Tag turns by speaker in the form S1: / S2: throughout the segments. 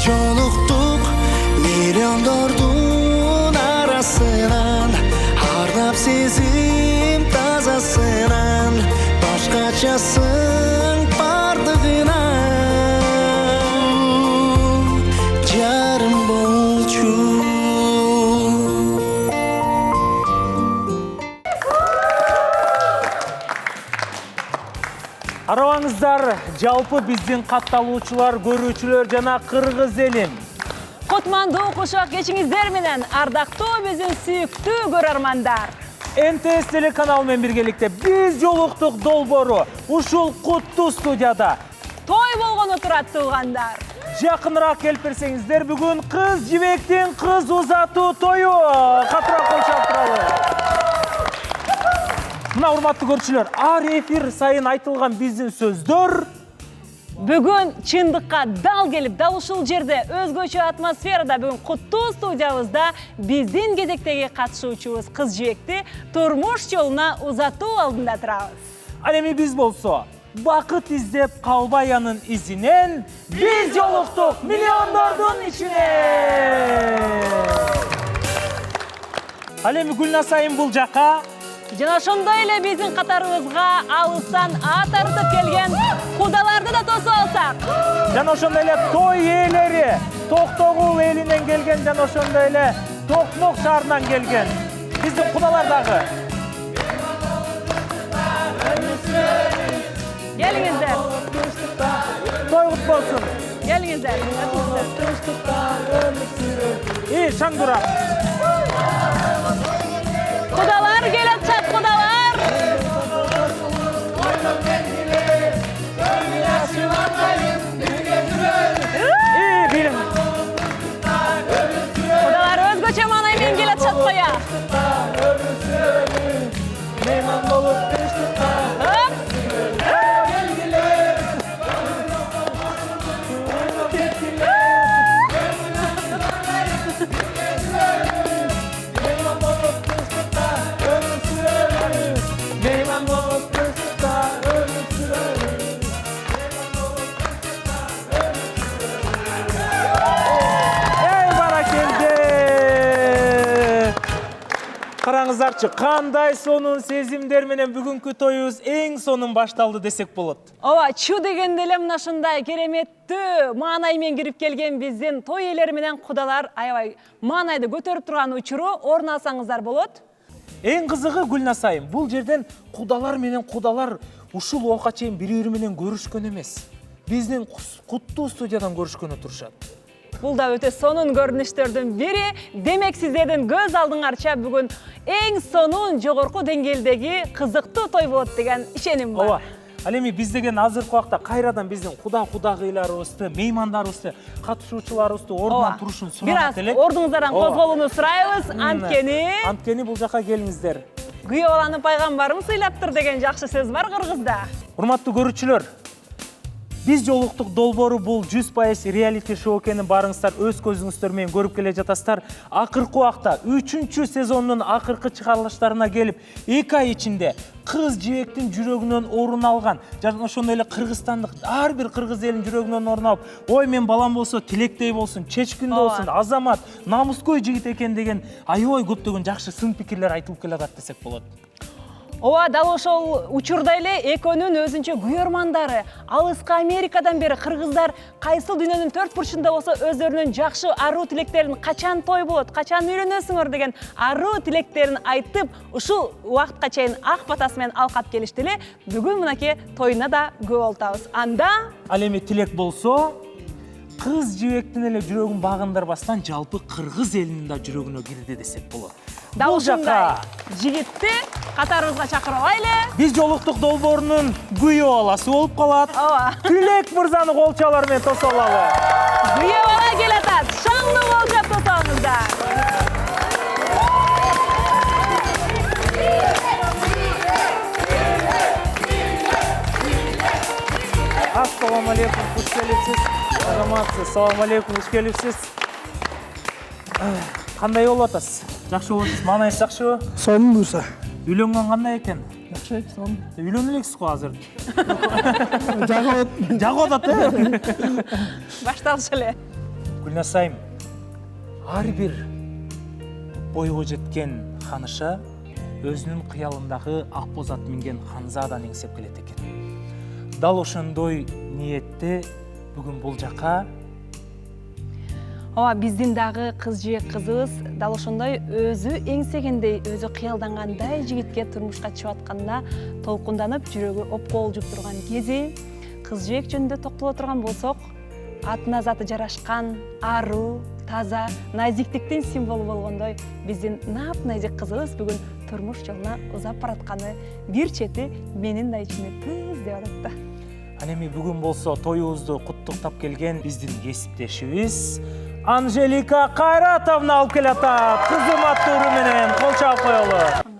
S1: жолуктук миллиондордун арасынан, ардап сезим тазасынан, башкачасың бардыгынан, жарым болчу.
S2: Арабаңыздар, жалпы биздин катталуучулар, көрүүчүлөр жана кыргыз элим.
S3: Кутмандуу кушак кечиңиздер менен, ардактуу биздин сүйүктүү көрөрмандар.
S2: НТС телеканалы менен биргеликте биз жолуктук долбоору ушул куттуу студияда.
S3: Той болгону турат туугандар.
S2: Жакыныраак келип берсеңиздер, бүгүн кыз жибектин кыз узатуу тою. Катыраак кол чаптыралы. Мына урматтуу көрүүчүлөр, ар эфир сайын айтылган биздин сөздөр
S3: Бүгүн чындыкка дал келип, дал ушул жерде өзгөчө атмосферада бүгүн куттуу студиябызда биздин кезектеги катышуучубуз кыз жибекти турмуш жолуна узатуу алдында турабыз.
S2: Ал эми биз болсо, бакыт издеп калбаянын изинен биз жолуктук миллиондордун ичине. Ал эми Гүлнасайым бул жака.
S3: Жана ошондой эле биздин катарыбызга алыстан ат арытып келген кудаларды да тосуп алсак.
S2: Жана ошондой эле той ээлери, Токтогул элинен келген, жана ошондой эле Токмок шаарынан келген биздин кудалар дагы.
S3: Келиңиздер.
S2: Той кут болсун.
S3: Келиңиздер.
S2: Шаңдура.
S3: Кудалар келатышат, кудалар.
S2: Билим.
S3: Кудалар өзгөчө маанаймен келатышат коя.
S2: Мейман болуп тынчтыкка. Караңыздарчы, кандай сонун сезимдер менен бүгүнкү тоюбуз эң сонун башталды десек болот.
S3: Ооба, чу дегенде эле мына ушундай кереметтүү маанаймен кирип келген биздин той ээлери менен кудалар аябай маанайды көтөрүп турган учуру орун алсаңыздар болот.
S2: Эң кызыгы Гүлнасайым, бул жерден кудалар менен кудалар ушул ока чейин бири-бири менен көрүшкөн эмес. Биздин куттуу студиядан көрүшкөнү турушат.
S3: Бул да өтө сонун көрүнүштөрдүн бири. Демек сиздердин көз алдыңарча бүгүн эң сонун жогорку деңгээлдеги кызыктуу той болот деген ишеним бар.
S2: Ооба. Ал эми биз деген азыркы убакта кайрадан биздин кудагыйларыбызды, меймандарыбызды, катышуучуларыбызды ордунан турушун суранат элек.
S3: Бираз ордуңуздардан козголууну сурайбыз.
S2: Анткени бул жака келиңиздер.
S3: Күйөө баланы пайгамбарым сыйлаптыр деген жакшы сөз бар кыргызда.
S2: Урматтуу көрүүчүлөр, биз жолуктук долбоору бул 100% реалити шоу экенин барыңыздар өз көзүңүздөр менен көрүп келе жатасыздар. Акыркы убакта 3-чү сезондун акыркы чыгарылыштарына келип, 2 ай ичинде кыз жибектин жүрөгүнөн орун алган, жана ошондой эле кыргызстандык ар бир кыргыз элинин жүрөгүнөн орун алып, ой мен балам болсо тилектей болсун, чечкиндей болсун, азамат, намыскөй жигит экен деген аябай көптөгөн жакшы сын пикирлер айтылып келатат десек болот.
S3: Ооба, дал ошол учурда эле экөөнүн өзүнчө күйөрмандары, алыска Америкадан бери кыргыздар кайсыл дүйнөнүн 4 бурчунда болсо өздөрүнүн жакшы аруу тилектерин, качан той болот, качан үйлөнөсүңөр деген аруу тилектерин айтып, ушул убакытка чейин ак батасы менен алкап келишти эле. Бүгүн мынакей тоюна да көп болтабыз. Анда
S2: ал эми тилек болсо, кыз жибектин эле жүрөгүн багындырбастан жалпы кыргыз элинин да жүрөгүнө кирди десек болот.
S3: Дал ушундай жигитти катарыбызга чакырып алайлы.
S2: Биз жолуктук долбоорунун күйөө баласы болуп калат.
S3: Ооба.
S2: Тилек мырзаны кол чалар менен тосуп алалы.
S3: Күйөө бала келатат. Шаңды кол чап тосуңуздар.
S2: Ассаламу алейкум, хуш келипсиз. Азаматсыз, салам алейкум, хуш келипсиз. Кандай болуп атасыз? Жакшы болупсуз, маанайыңыз жакшыбы?
S4: Сонун буюрса.
S2: Үйлөнгөн кандай экен?
S4: Жакшы, сонун.
S2: Үйлөнүп элексиз го азыр.
S4: Жагып
S2: Жагып атат,
S3: Башталыш эле.
S2: Гүлназ айым, ар бир бойго жеткен ханыша өзүнүн кыялындагы ак боз ат минген ханзадан эңсеп келет экен. Дал ошондой ниетте бүгүн бул жака
S3: Ооба, биздин дагы кыз жээк кызыбыз дал ошондой өзү эңсегендей, өзү кыялдангандай жигитке турмушка чыгып атканда толкунданып, жүрөгү опколжуп турган кези. Кыз жээк жөнүндө токтоло турган болсок, атына заты жарашкан, аруу, таза, назиктиктин символу болгондой биздин нап-назик кызыбыз бүгүн турмуш жолуна узап баратканы бир чети менин да ичиме тыз деп атат да.
S2: Ана эми бүгүн болсо тоюбузду куттуктап келген биздин кесиптешибиз Анжелика Кайратовна алып келатат. Кызым аттуу менен кол чаап коелу.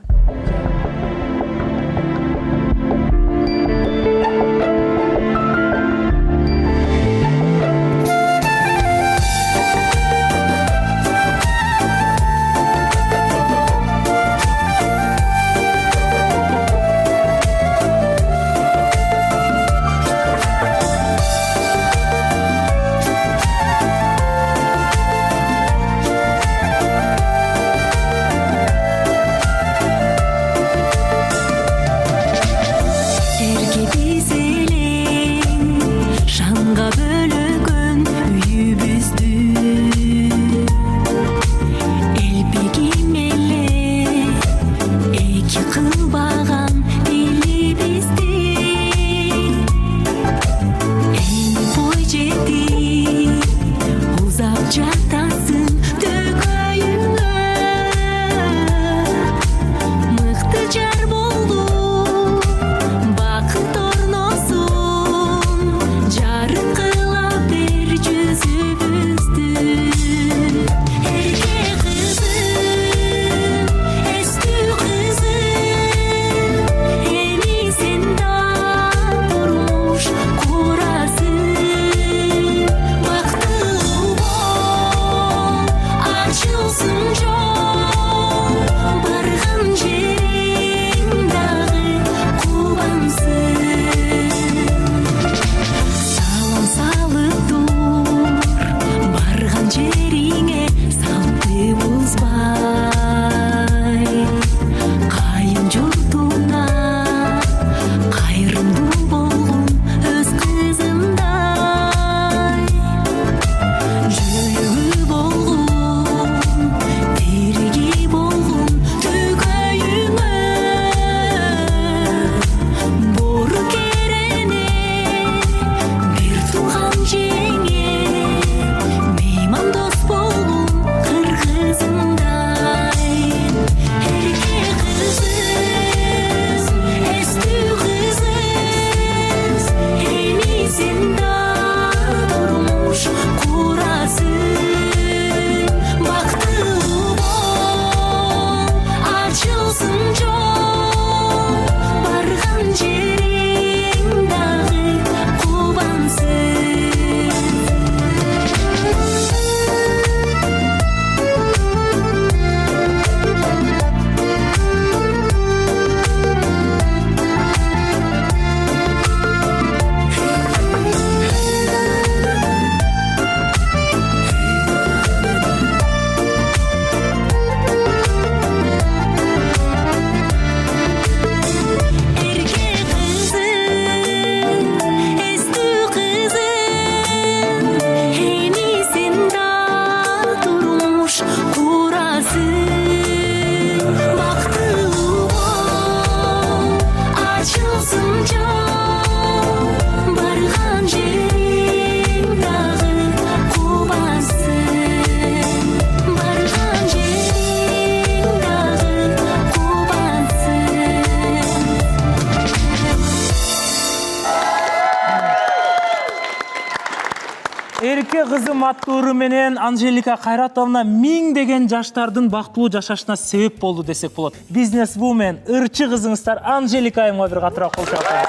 S2: Эрке кызым аттуу менен Анжелика Кайратовна миңдеген жаштардын бактылуу жашашына себеп болду десек болот. Бизнес-вумен, ырчы кызыңыздар Анжелика айымга бир катыраак кол чапыңыздар.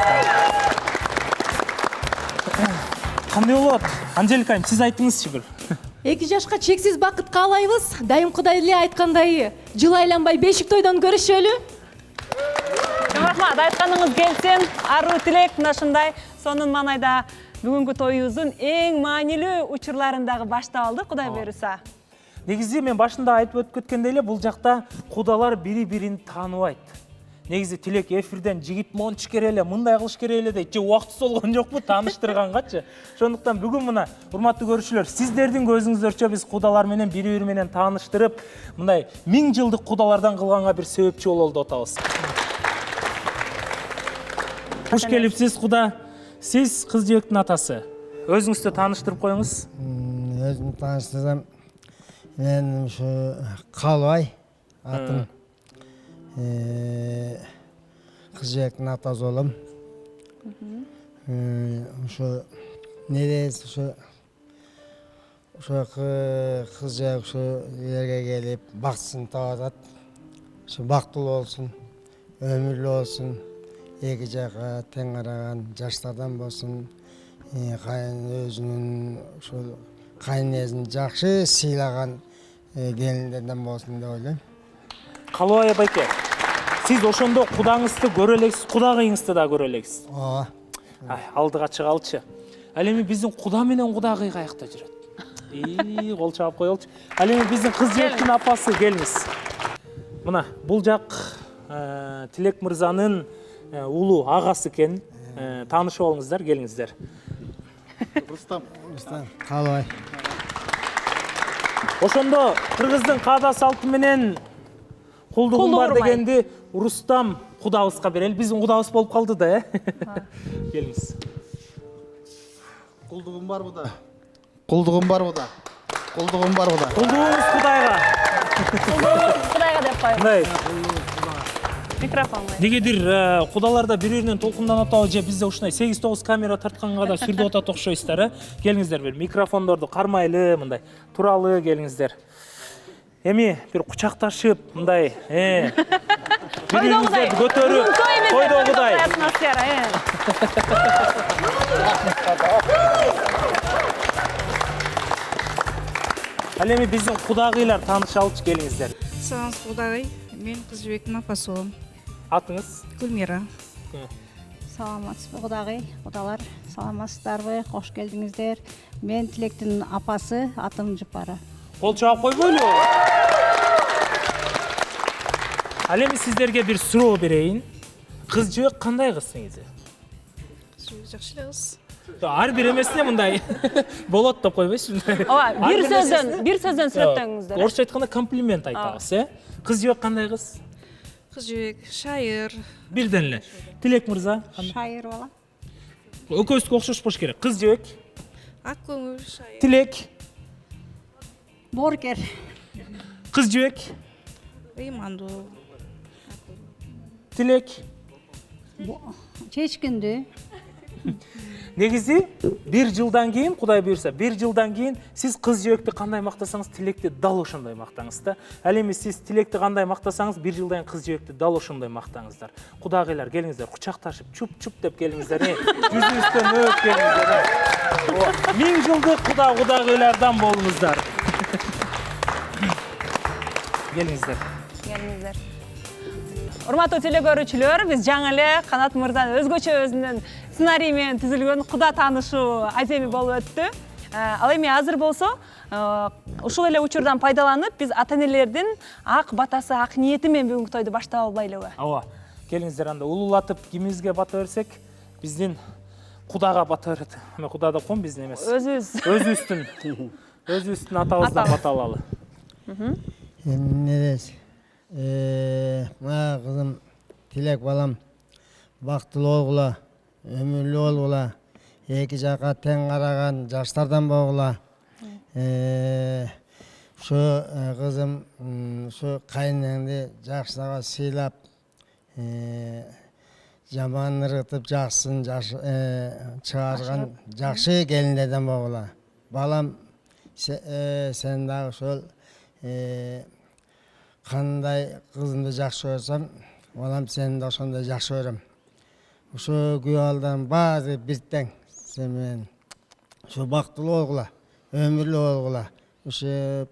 S2: Кандай болот? Анжелика айым, сиз айтыңызчы бир.
S4: 2 жашка чексиз бакыт каалайбыз. Дайым Кудай эле айткандай, жыл айланбай бешик тойдон көрүшөлү.
S3: Рахмат, айтканыңыз келсин. Аруу тилек мына ушундай сонун маанайда бүгүнкү тоюбуздун эң маанилүү учурларындагы баштап алдык, Кудай буйруса.
S2: Негизи мен башында айтып өтүп кеткендей эле, бул жакта кудалар бири-бирин тааныбайт. Негизи Тилек эфирден жигит мончу керек эле, мындай кылыш керек эле дейт. Же убактысы болгон жокпу тааныштыргангачы. Ошондуктан бүгүн мына урматтуу көрүүчүлөр, сиздердин көзүңүздөрчө биз кудалар менен бири-бири менен тааныштырып, мындай 1000 жылдык кудалардан кылганга бир себепчи бололу деп атабыз. Куш келипсиз куда. Сиз кыз жибектин атасы. Өзүңүздү тааныштырып коюңуз.
S5: Өзімді таныштырсам, мен ушу Калбай атым. Кыз жибектин атасы болом. Ушу нерес ушу кыз жибек ушу жерге келип бактысын таап атат. Ушу бактылуу болсун, өмүрлүү болсун, эки жака тең караган жаштардан болсун. Өзүнүн ушул кайнезин жакшы сыйлаган келиндерден болсун деп ойлойм.
S2: Калбай байке, сиз ошондо кудаңызды көрө элексиз, кудагыйыңызды да көрө элексиз.
S5: Ооба.
S2: Алдыга чыгалчы. Ал эми биздин куда менен кудагый каякта жүрөт? Кол чаап коелучу. Ал эми биздин кыз жибектин апасы келиңиз. Мына бул жак Тилек мырзанын улуу агасы экен. Таанышып алыңыздар, келиңиздер.
S5: Рустам Калбай.
S2: Ошондо кыргыздын каада салты менен кулдугум бар дегенди Рустам кудабызга берели. Биздин кудабыз болуп калды да, Келиңиз.
S6: Кулдугум бар буда. Кулдугум бар буда. Кулдугум бар буда.
S2: Кулдугуңуз Кудайга.
S3: Кудайга деп коебуз. Микрофон.
S2: Негедир кудаларда бири-биринен толкунданып атабы же бизде ушундай 8-9 камера тартканга да сүрдөп атат окшойсуздар, Келиңиздер бир микрофондорду кармайлы, мындай туралы келиңиздер. Эми бир кучакташып, мындай, бири-бириңиздерди көтөрүп, тойдо Кудай. Ал эми биздин кудагыйлар таанышалычы, келиңиздер.
S7: Саламатсыз Кудагый, мен кыз жибектин апасы болом.
S2: Атыңыз?
S7: Гүлмира.
S8: Саламатсызбы Кудагый, кудалар, саламатсыздарбы, кош келдиңиздер. Мен Тилектин апасы, атым Жыпара.
S2: Кол чаап койбойлу. Ал эми сиздерге бир суроо берейин. Кыз жибек кандай кыз негизи?
S7: Кыз жибек жакшы эле кыз.
S2: Ар бир эмесине мындай болот деп койбойсузбу?
S3: Ооба, бир сөздөн сүрөттөңүздөр.
S2: Орусча айтканда комплимент айтабыз, Кыз жибек кандай кыз?
S7: Кыз жибек шайыр.
S2: Бирден эле. Тилек мырза?
S8: Шайыр бала.
S2: Экөөбүзгө окшош болуш керек. Кыз жибек?
S7: Ак көңүл шайыр.
S2: Тилек?
S8: Боркер.
S2: Кыз жибек?
S7: Ыймандуу.
S2: Тилек?
S8: Чечкиндүү.
S2: Негизи 1 жылдан кийин, Кудай буйрса, 1 жылдан кийин сиз кыз жибекти кандай мактасаңыз, Тилекти дал ошондой мактаңыз да. Ал эми сиз Тилекти кандай мактасаңыз, 1 жылдан кийин кыз жибекти дал ошондой мактаңыздар. Кудагыйлар, келиңиздер, кучакташып, чуп-чуп деп келиңиздер. Жүзүңүздөн өп келиңиздер. 1000 жылдык кудагыйлардан болуңуздар. Келиңиздер.
S3: Келиңиздер. Урматтуу телекөрүүчүлөр, биз жаңы эле Канат мырзанын өзгөчө өзүнүн сценарий менен түзүлгөн куда таанышуу аземи болуп өттү. Ал эми азыр болсо, ушул эле учурдан пайдаланып, биз ата-энелердин ак батасы, ак ниети менен бүгүнкү тойду баштап албайлыбы?
S2: Ооба. Келиңиздер, анда улуулатып кимибизге бата берсек, биздин кудага бата берет. Эми куда деп коем, биздин эмес. Өзүбүздүн атабыздан бата алалы.
S5: Нерес? Мына кызым Тилек балам бактылуу болгула, өмүрлүү болгула, эки жака тең караган жаштардан болгула. Ушу кызым ушу кайнеңди жакшыга сыйлап, жаман ыргытып жакшысын чыгарган жакшы келиндерден болгула. Балам, сен дагы ошол кандай кызымды жакшы көрсөм, балам сени да ошондой жакшы көрөм. Ушу күйөөалдардын баары бир тең сен менен. Ушу бактылуу болгула, өмүрлүү болгула. Ушу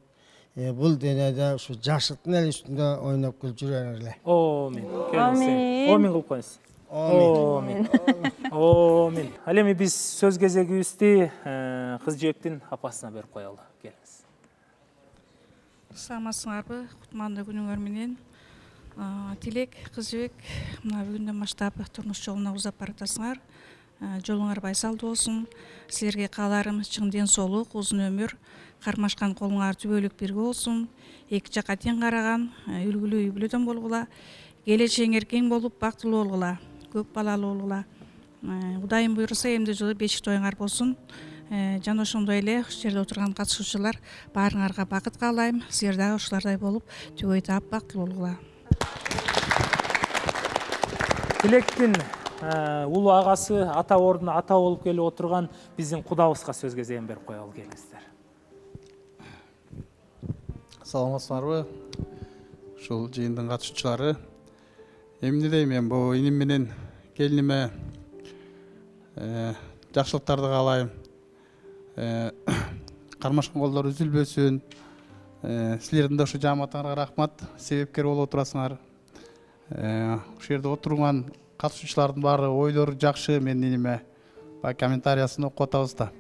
S5: бул дүйнөдө ушу жакшылыктын эле үстүндө ойноп күлүп жүрөңүр эле.
S2: Амин. Амин кылып коюңуз. Омин. Омин. Ал эми биз сөз кезегибизди кыз жээктин апасына берип коелу. Келиңиз.
S7: Саламатсыңарбы? Кутмандуу күнүңөр менен. Тилек, кыз жибек, мына бүгүндөн баштап турмуш жолуна узап баратасыңар. Жолуңар байсалдуу болсун. Силерге кааларым чың ден соолук, узун өмүр, кармашкан колуңар түбөлүк бирге болсун. Эки жакка тең караган, үлгүлүү үй бүлөдөн болгула. Келечегиңер кең болуп, бактылуу болгула, көп балалуу болгула. Кудайым буйруса, эмди жылы бешик тоюңар болсун. Жана ошондой эле ушул жерде отурган катышуучулар баарыңарга бакыт каалайм. Силер дагы ушулардай болуп, түбөй таап бактылуу болгула.
S2: Тилектин улуу агасы ата ордуна ата болуп келип отурган биздин кудабызга сөз кезегин берип коелу, келиңиздер.
S6: Саламатсыңарбы? Ушул жыйындын катышуучулары. Эмне дейм мен бул иним менен келиниме жакшылыктарды каалайм. Кармашкан колдор үзүлбөсүн. Силердин да ушу жааматыңарга рахмат, себепкер болуп отурасыңар. Ушул жерде отурган катышуучулардын баары ойлору жакшы, менин иниме комментариясын окуп атабыз да.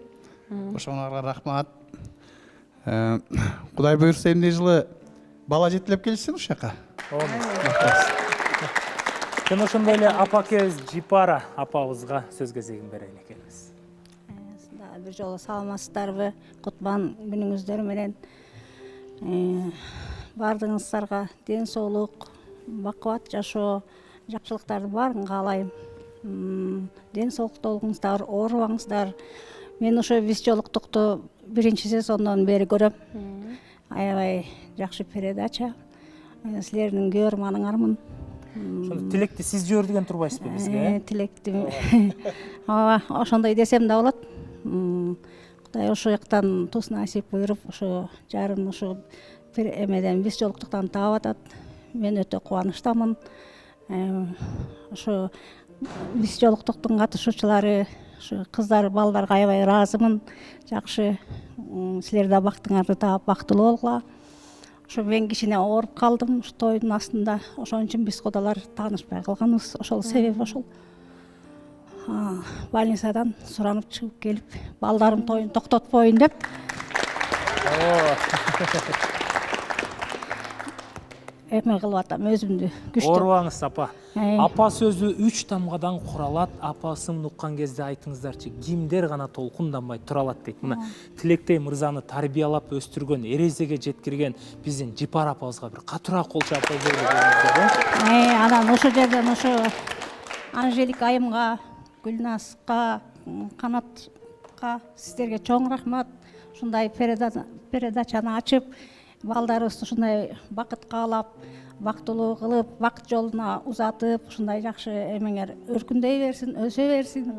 S6: Ошоңарга рахмат. Кудай буйрса эмне жылы бала жетилеп келишсин ушул жака.
S2: Жана ошондой эле апакебиз Жипара апабызга сөз кезегин берели, келиңиз.
S8: Бир жолу саламатсыздарбы? Кутман күнүңүздөр менен баардыгыңыздарга ден соолук, бакубат жашоо, жакшылыктарды баарын каалайм. Ден соолукта болуңуздар, оорубаңыздар. Мен ошо биз жолуктукту биринчи сезондон бери көрөм. Аябай жакшы передача. Силердин көрманыңармын.
S2: Ошондо Тилекти сиз жибердиген турбайсызбы бизге?
S8: Тилекти ошондой десем да болот. Кудай ошо жактан туз насип буйруп, ошо жарым ошо эмеден биз жолуктуктан таап атат. Мен өтө кубанычтамын. Ошо биз жолуктуктун катышуучулары, ошо кыздар, балдарга аябай ыраазымын. Жакшы, силер да бактыңарды таап бактылуу болгула. Ошо мен кичине ооруп калдым ушу тойдун астында. Ошон үчүн биз кудалар таанышпай калганбыз. Ошол себеп ошол. Больницадан суранып чыгып келип, балдарым тоюн токтотпойун деп. Эме кылып атам өзүмдү күчтүү.
S2: Оорубаңыз апа. Апа сөзү 3 тамгадан куралат. Апасын уккан кезде айтыңыздарчы, кимдер гана толкунданбай тура алат дейт. Мына Тилектей мырзаны тарбиялап өстүргөн, эрезеге жеткирген биздин Жипара апабызга бир катуураак кол чапкан бериңиздер.
S8: Анан ошо жерден ошо Анжелика айымга, Гүлнаска, Канатка сиздерге чоң рахмат. Ушундай передачаны ачып, балдарыбызды ушундай бакыт каалап, бактылуу кылып, бакыт жолуна узатып, ушундай жакшы эмеңер өркүндөй берсин, өсө берсин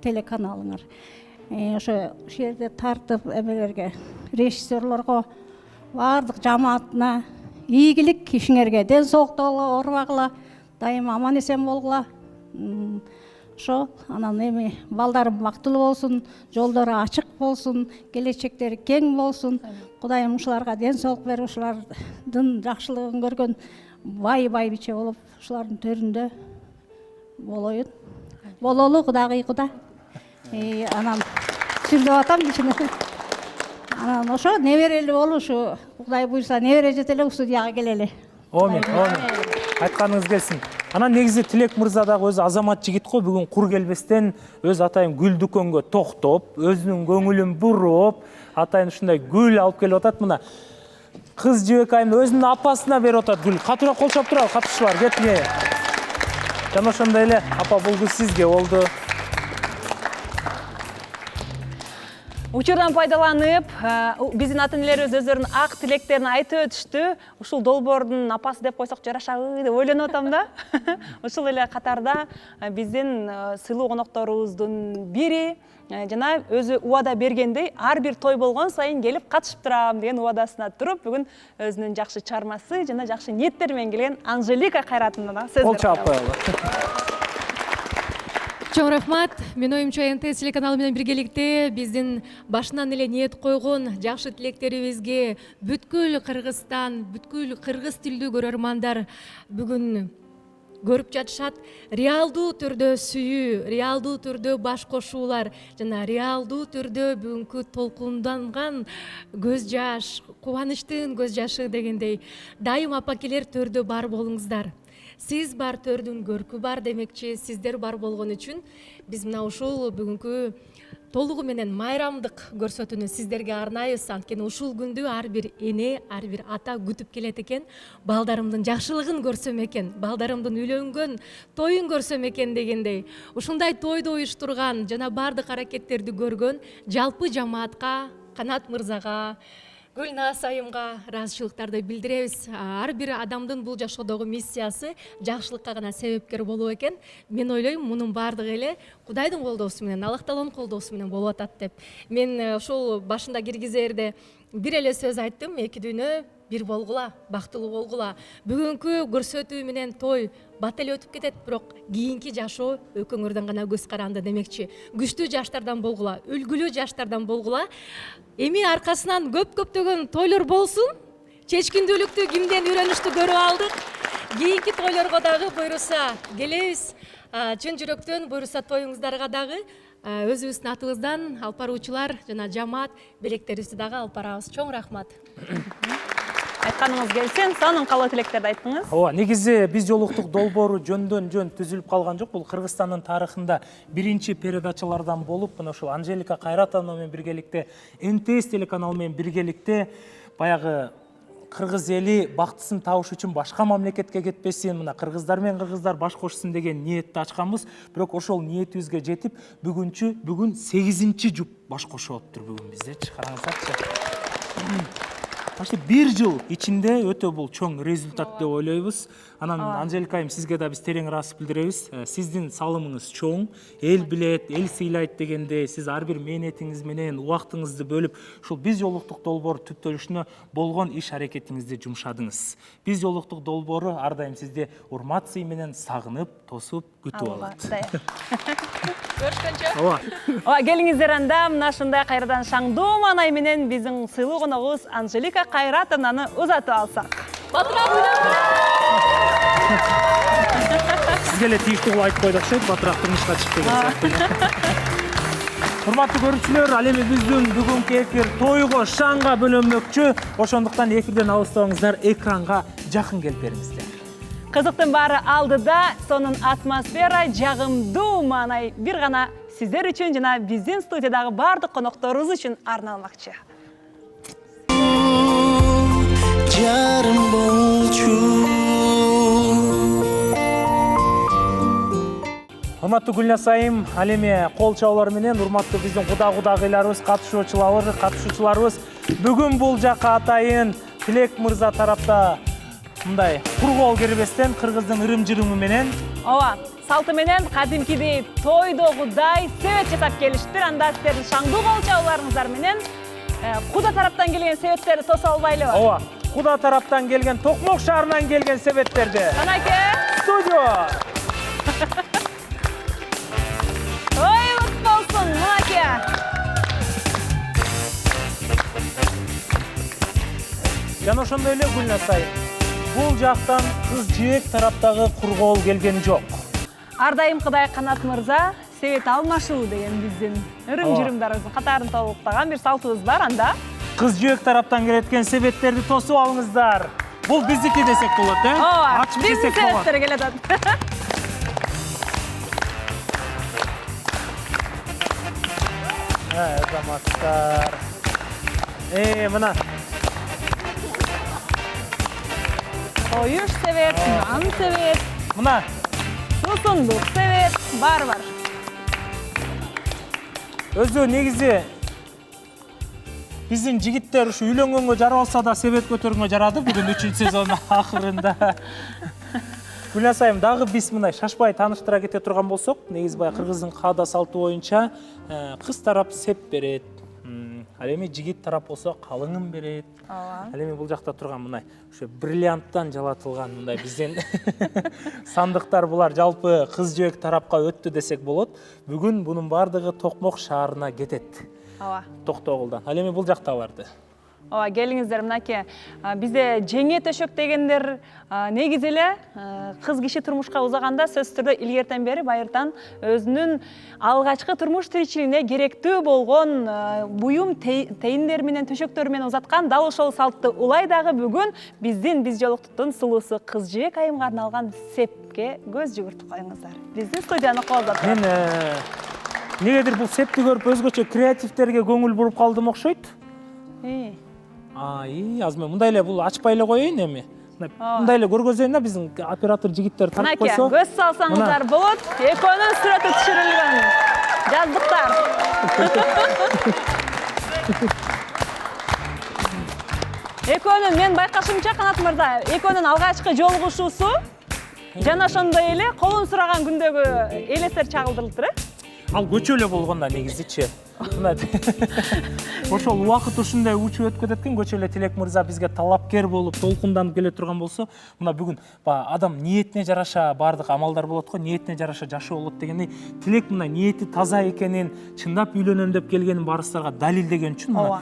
S8: телеканалыңар. Ошо жерде тартып эмелерге, режиссерлорго, баардык жамаатына ийгилик, ишиңерге ден соолукта болгула, оорубагыла, дайыма аман эсен болгула. Ошо анан эми балдарым бактылуу болсун, жолдору ачык болсун, келечектери кең болсун. Кудайым ушуларга ден соолук берип, ушулардын жакшылыгын көргөн бай биче болуп, ушулардын төрүндө болоюн. Бололу Кудагый Куда. Анан сүрдөп атам кичине. Анан ошо неберели болуп, ушу Кудай буйрса небере жете эле студияга келели.
S2: Омин. Айтканыңыз келсин. Анан негизи Тилек мырза дагы өзү азамат жигит го, бүгүн кур келбестен өз атайын гүл дүкөнгө токтоп, өзүнүн көңүлүн буруп, атайын ушундай гүл алып келип атат. Мына кыз жибек айым өзүнүн апасына берип атат гүл. Катуураак кол чап туралы катышуулар, кетме. Жана ошондой эле апа, бул гүл сизге болду.
S3: Учурдан пайдаланып, биздин ата энелерибиз өздөрүнүн ак тилектерин айтып өтүштү. Ушул долбоордун апасы деп койсок жарашабы деп ойлонуп атам да. Ушул эле катарда биздин сыйлуу конокторубуздун бири жана өзү убада бергендей, ар бир той болгон сайын келип катышып турам деген убадасына туруп, бүгүн өзүнүн жакшы чармасы жана жакшы ниеттери менен келген Анжелика Кайратовнага сөз берет.
S2: Кол чаап коелу.
S4: Чоң рахмат. Мен оюмча НТС телеканалы менен биргеликте биздин башынан эле ниет койгон жакшы көрүп жатышат. Реалдуу түрдө сүйүү, реалдуу түрдө баш кошуулар жана реалдуу түрдө бүгүнкү толкунданган көз жаш, кубанычтын көз жашы дегендей дайым апакелер төрдө бар болуңуздар. Сиз бар төрдүн көркү бар демекчи, сиздер бар болгон үчүн биз мына ушул бүгүнкү толугу менен майрамдык көрсөтүүнү сиздерге арнайбыз. Анткени ушул күндү ар бир эне, ар бир ата күтүп келет экен. Балдарымдын жакшылыгын көрсөм экен, балдарымдын үйлөнгөн тоюн көрсөм экен дегендей. Ушундай тойду уюштурган жана бардык аракеттерди көргөн жалпы жамаатка, Канат мырзага, Гүлназ айымга ыраазычылыктарды билдиребиз. Ар бир адамдын бул жашоодогу миссиясы жакшылыкка гана себепкер болуу экен. Мен ойлойм, мунун бардыгы эле Кудайдын колдоосу менен, Аллах Тааланын колдоосу менен болуп атат деп. Мен ошол башында киргизерде бир эле сөз айттым, эки дүйнө бир болгула, бактылуу болгула. Бүгүнкү көрсөтүү менен той бат эле өтүп кетет, бирок кийинки жашоо экөөңөрдөн гана көз каранды демекчи. Күчтүү жаштардан болгула, үлгүлүү жаштардан болгула. Эми аркасынан көптөгөн тойлор болсун. Чечкиндүүлүктү кимден үйрөнүштү көрүп алдык. Кийинки тойлорго дагы буйруса келебиз. Чын жүрөктөн буйруса тоюңуздарга дагы өзүбүздүн атыбыздан алып баруучулар жана жамаат белектерибизди дагы алып барабыз. Чоң рахмат.
S3: Айтканыңыз келсин, сонун калуу тилектерди айттыңыз.
S2: Ооба, негизи биз жолуктук долбоору жөндөн жөн түзүлүп калган жок. Бул Кыргызстандын тарыхында биринчи передачалардан болуп, мына ушул Анжелика Кайратовна менен биргеликте, НТС телеканалы менен биргеликте баягы кыргыз эли бактысын табыш үчүн башка мамлекетке кетпесин, мына кыргыздар менен кыргыздар баш кошсун деген ниетти ачканбыз. Бирок ошол ниетибизге жетип, бүгүн 8-чи жуп баш кошуп атыптыр бүгүн биздечи. Караңыздарчы. Почти бир жыл ичинде өтө бул чоң результат деп ойлойбуз. Анан Анжелика айым, сизге да биз терең ыраазычылык билдиребиз. Сиздин салымыңыз чоң, эл билет, эл сыйлайт дегенде сиз ар бир мээнетиңиз менен убактыңызды бөлүп, ушул биз жолуктук долбоор түптөлүшүнө болгон иш аракетиңизди жумшадыңыз. Биз жолуктук долбоору ар дайым сизди урмат сый менен сагынып, тосуп, күтүп алат.
S3: Көрүшкөнчө.
S2: Ооба.
S3: Келиңиздер анда мына ушундай кайрадан шаңдуу маанай менен биздин сыйлуу коногубуз Анжелика Кайратовнаны узатып алсак.
S2: Сизге эле тийиштүү кылып айтып койдук окшойт, батыраак турмушка чыкты деген. Урматтуу көрүүчүлөр, ал эми биздин бүгүнкү эфир тойго, шаңга бөлөнмөкчү. Ошондуктан эфирден алыстабаңыздар, экранга жакын келип бериңиздер.
S3: Кызыктын баары алдыда, сонун атмосфера, жагымдуу маанай бир гана сиздер үчүн жана биздин студиядагы бардык конокторубуз үчүн арналмакчы.
S1: Жарым болчу.
S2: Урматтуу Гүлназ айым, ал эми кол чабуулар менен урматтуу биздин кудагыйларыбыз, катышуучуларыбыз бүгүн бул жакка атайын Тилек мырза тарапта мындай кургол кирбестен кыргыздын ырым-жырымы менен
S3: Ооба, салты менен кадимкидей тойдогудай себет жасап келиштир. Анда сиздердин шаңдуу кол чабууларыңыздар менен куда тараптан келген себеттерди тосо албайлыбы?
S2: Ооба, куда тараптан келген, Токмок шаарынан келген себеттерди.
S3: Канаке,
S2: Студио.
S3: тойыңыз болсун, Мунаке.
S2: Жана ошондой эле Гүлназ айым, бул жактан кыз жээк тараптагы кургол келген жок.
S3: Ар дайымкыдай Канат мырза, себет алмашуу деген биздин ырым-жырымдарыбыздын катарын толуктаган бир салтыбыз бар. Анда
S2: Кыз жөөк тараптан келеткен себеттерди тосуп алыңыздар. Бул биздики десек болот,
S3: ооба,
S2: Ачып
S3: биздин
S2: десек болот.
S3: себеттер келе атат.
S2: Азаматтар. Мына.
S3: Тоюш себет, нан себет,
S2: Мына.
S3: сусундук себет, бар.
S2: Өзү негизи биздин жигиттер ушу үйлөнгөнгө жарабалса да себет көтөргөнгө жарады бүгүн 3-сезондун акырында. Гүлназ айым, дагы биз мындай шашпай тааныштыра кете турган болсок, негизи баягы кыргыздын каада салты боюнча кыз тарап сеп берет. Ал эми жигит тарап болсо калыңын берет. Ал эми бул жакта турган мындай ошо бриллианттан жалатылган мындай биздин сандыктар булар жалпы кыз жөөк тарапка өттү десек болот. Бүгүн бунун бардыгы Токмок шаарына кетет.
S3: Ооба.
S2: Токтогулдан. Ал эми бул жактагыларды.
S3: Ооба, келиңиздер мынакей. Бизде жеңе төшөк дегендер негизи эле кыз киши турмушка узаганда сөзсүз түрдө илгертен бери байыртан өзүнүн алгачкы турмуш тиричилигине керектүү болгон буюм тейиндер менен төшөктөр менен узаткан дал ошол салтты улай дагы бүгүн биз жолуктуктун сулуусу кыз жибек айымга арналган сепке көз жүгүртүп коюңуздар. Биздин студияны колдоп.
S2: Мен негедир бул септи көрүп өзгөчө креативтерге көңүл буруп калдым окшойт. Азыр мен мындай эле бул ачпай эле коеюн эми. Мындай эле көргөзөйүн да биздин оператор жигиттер тартып койсо.
S3: Көз салсаңыздар болот. Экөөнүн сүрөтү түшүрүлгөн жаздыктар. Экөөнүн мен байкашымча Канат мырза, экөөнүн алгачкы жолугушуусу жана ошондой эле колун сураган күндөгү элестер чагылдырылыптыр.
S2: Ал көчө эле болгондо негизичи. Ошол убакыт ушундай учуп өтүп кетет экен, көчө эле Тилек мырза бизге талапкер болуп, толкунданып келе турган болсо, мына бүгүн адам ниетине жараша бардык амалдар болот го, ниетине жараша жашоо болот дегендей, Тилек мына ниети таза экенин, чындап үйлөнөм деп келгенин барыстарга далилдеген үчүн мына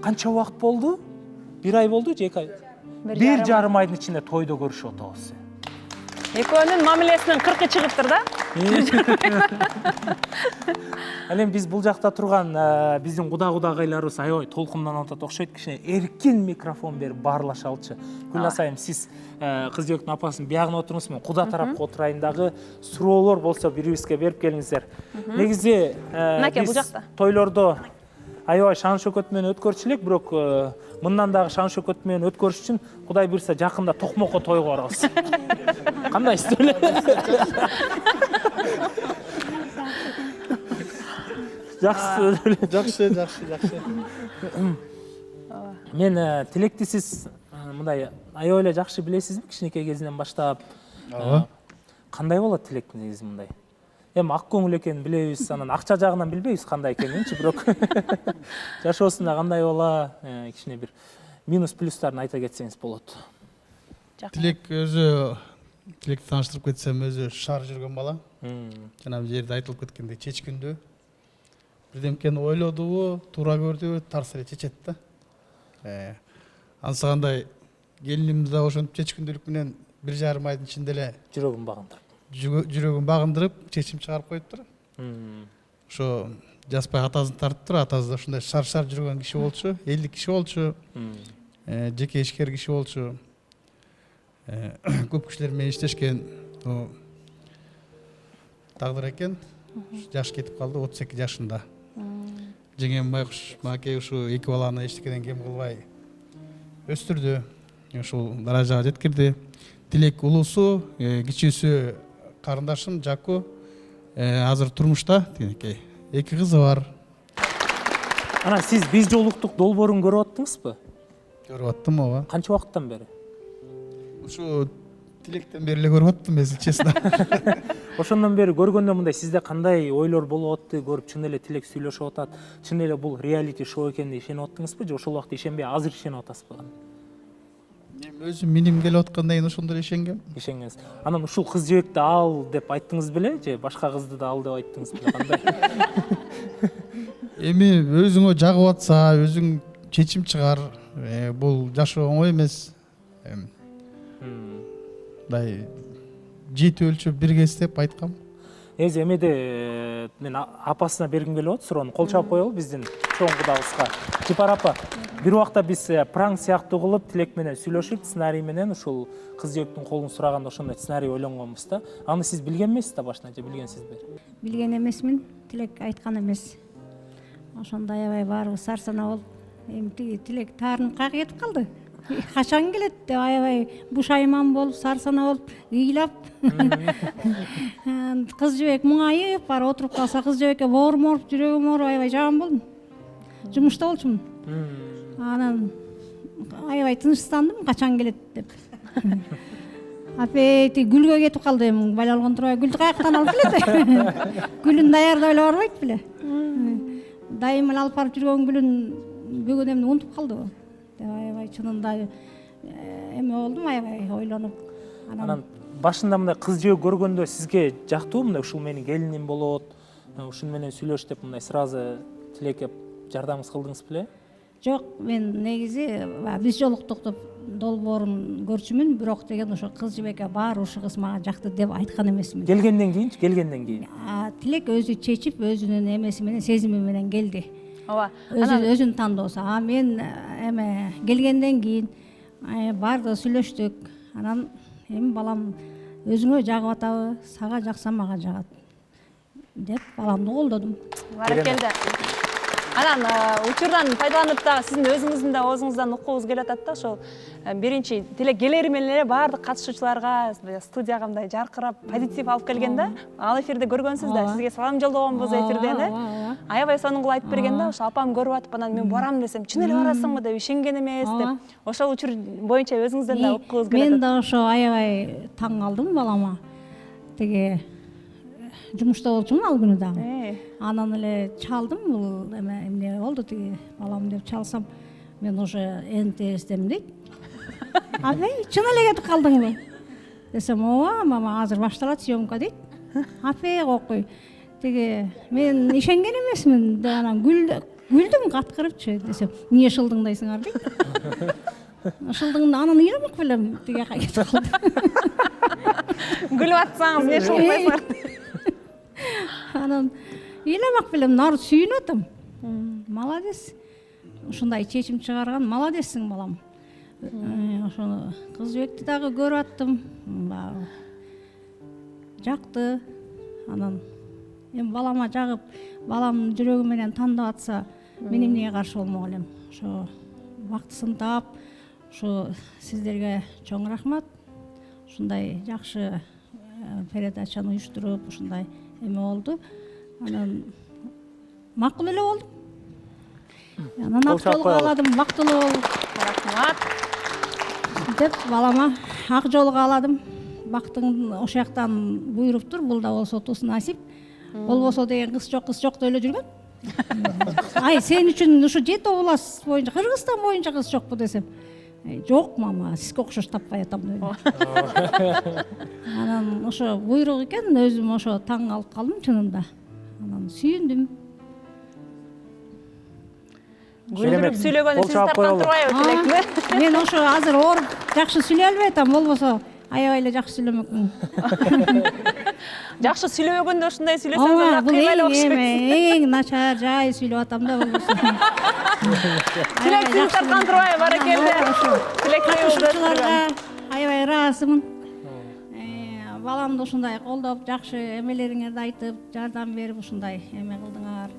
S2: канча убакыт болду? 1 ай болду же 2 ай? 1,5 айдын ичинде тойдо көрүшүп атабыз.
S3: Экөөнүн мамилесинин 40 чыгыптыр да.
S2: Ал эми биз бул жакта турган биздин кудагайларыбыз аябай толкунданып атат окшойт, кичине эркин микрофон берип баарлашалчы. Гүлназ айым, сиз кыз жибектин апасын биягына отуруңуз, мен куда тарапка отурайын дагы, суроолор болсо бирибизге берип келиңиздер. Негизи биз тойлордо аябай шан шөкөт менен өткөрчү элек, бирок мындан дагы шан шөкөт менен өткөрүш үчүн Кудай буйрса жакында Токмокко тойго барабыз. Кандай стиле? Жакшы. Мен Тилекти сиз мындай аябай эле жакшы билесизби, кичинекей кезинен баштап?
S6: Ооба.
S2: Кандай болот Тилек негизи мындай? Эми ак көңүл экенин билебиз, анан акча жагынан билбейбиз кандай экенинчи, бирок жашоосунда кандай бола, кичине бир минус плюстарын айта кетсеңиз болот.
S6: Тилекти тааныштырып кетсем, өзү шаар жүргөн бала. Жана бул жерде айтылып кеткендей чечкиндүү. Бирдемкени ойлодубу, туура көрдүбү, тарс эле чечет да. Ансагандай келинимди да ошентип чечкиндүүлүк менен 1,5 айдын ичинде эле жүрөгүн багындырып, чечим чыгарып коюптур. Ошо Жаспай атасын тартыптыр, атасы да ушундай шар жүргөн киши болчу, элдик киши болчу, жеке ишкер киши болчу. Көп кишилер менен иштешкен, тагдыр экен. Жаш кетип калды, 32 жашында. Жеңем Байкуш маке ушу 2 баланы эчтекеден кем кылбай өстүрдү. Ушул даражага жеткирди. Тилек улуусу, кичүүсү карындашым Жаку, азыр турмушта, тигинекей. 2 кызы бар.
S2: Анан сиз биз жолуктук долбоорун көрүп аттыңызбы?
S6: Көрүп аттым, ооба.
S2: Канча убакыттан бери?
S6: Ушу Тилектен бери эле көрүп аттым, эси честно.
S2: Ошондон бери көргөндө мындай сизде кандай ойлор болуп атты, көрүп чын эле Тилек сүйлөшүп атат, чын эле бул реалити шоу экенине ишенип аттыңызбы же ошол убакта ишенбей азыр ишенип атасызбы?
S6: Өзүм миним келип аткандан кийин ошондо ишенгем.
S2: Ишенгенсиз. Анан ушул кыз жибекти ал деп айттыңыз беле же башка кызды да ал деп айттыңыз беле, кандай?
S6: Эми өзүңө жагып атса, өзүң чечим чыгар. Бул жашоо оңой эмес. Мындай жети өлчөп бирге издеп айткам.
S2: Негизи эмеде мен апасына бергим келип атат суроону. Кол чабып коелу биздин чоң кудагыбызга. Жипар апа, бир убакта биз пранк сыяктуу кылып Тилек менен сүйлөшүп, сценарий менен ушул кыз жибектин колун сураганда ошондой сценарий ойлонгонбуз да. Аны сиз билген эмессиз да башынан же билгенсизби?
S8: Билген эмесмин, Тилек айткан эмес. Ошондо аябай баарыбыз сарсанаа болуп, эми Тилек таарыныкка кетип калды. Качан келет деп аябай бушайман болуп, сарсанаа болуп, ыйлап. Кыз жибек муңайып, бара отуруп калса, кыз жибекке боорморуп, жүрөгүм ооруп, аябай жаман болдум. Жумушта болчумун. Анан аябай тынчсыздандым, качан келет деп. Апети гүлгө кетип калды, эми байлалган турбай, гүлдү каяктан алып келет? Гүлүн даярдап эле барбайт беле. Дайым эле алып барып жүргөн гүлүн бүгүн эмне унутуп калдыбы? Аябай чынында эме болдум, аябай ойлонуп.
S2: Анан башында мындай кыз жибек көргөндө сизге жактуу, мындай ушул менин келиним болот, ушун менен сүйлөш деп мындай сразу Тилекке жардамыңыз кылдыңыз беле?
S8: Жок, мен негизи биз жолуктук деп долбоорун көрчүмүн, бирок деген ошо кыз жибекке баары ушу кыз мага жакты деп айткан эмесмин.
S2: Келгенден кийин?
S8: Тилек өзү чечип, өзүнүн эмеси менен, сезими менен келди.
S3: Ооба.
S8: Өзүнүн тандоосу. Мен эме келгенден кийин барды сүйлөштүк. Анан эми балам өзүңө жагып атабы, сага жакса мага жагат деп баламды колдодум.
S3: Баракелде. Анан учурдан пайдаланып дагы сиздин өзүңүздүн да оозуңуздан уккубуз келип атат да, ошол биринчи тилек келери менен эле баардык катышуучуларга студияга мындай жаркырап, позитив алып келген да. Ал эфирде көргөнсүз да, сизге салам жолдогонбуз эфирден, аябай сонун кылып айтып берген да, ошо апам көрүп атып, анан мен барам десем, чын эле барасыңбы деп ишенген эмес деп. Ошол учур боюнча өзүңүздөн да уккубуз келип атат.
S8: Мен да ошо аябай таң калдым балама. Тиги жумушта болчумун ал күнү дагы. Анан эле чалдым, бул эмне болду тиги балам деп чалсам, мен уже НТСдем дейт. Апай, чын эле кетип калдыңбы? Десем, ооба, мама, азыр башталат съемка дейт. Апай, кокуй. Тиги мен ишенген эмесмин деп анан күлдүм каткырыпчы. Десем, эмне шылдыңдайсыңар дейт. Шылдыңды анан ыйламак белем, тиги жака кетип калдым.
S3: Күлүп атсаңыз, эмне шылдыңдайсыңар?
S8: Анан ыйламак белем, нары сүйүнүп атам. Молодец. Ушундай чечим чыгарган, молодецсиң балам. Ошону кыз жибекти дагы көрүп аттым. Жакты. Анан эми балама жагып, балам жүрөгү менен тандап атса, мен эмнеге каршы болмок элем. Ошо бактысын таап, ошо сиздерге чоң рахмат. Ушундай жакшы передачаны уюштуруп, ушундай эме болду. Анан макул эле болду. Анан ак жолго кааладым, бактылуу бол.
S3: Рахмат.
S8: Деп балама ак жолго кааладым. Бактың ошол жактан буйруптур, бул да болсо тус насип. Болбосо деген кыз жок деп эле жүргөн. Ай, сен үчүн ушу жети область боюнча, Кыргызстан боюнча кыз жокпу десем. Жок, мама, сизге окшош таппай атам деп. Анан ошо буйрук экен, өзүм ошо таң калып калдым чынында. Анан сүйүндүм.
S3: Күлдүрүп сүйлөгөнү сиз тарткан турбайбы тилекти?
S8: Мен ошо азыр ооруп жакшы сүйлөй албай атам, болбосо аябай эле жакшы сүйлөмөкмүн.
S3: Жакшы сүйлөбөгөндө ушундай сүйлөсөңүз кыймай эле окшойт.
S8: Эң начар жай сүйлөп атам да, болбосо.
S3: Тилек сиз тарткан турбайбы? Баракелде.
S8: Катышуучуларга аябай ыраазымын. Баламды ушундай колдоп, жакшы эмелериңерди айтып, жардам берип ушундай эме кылдыңар.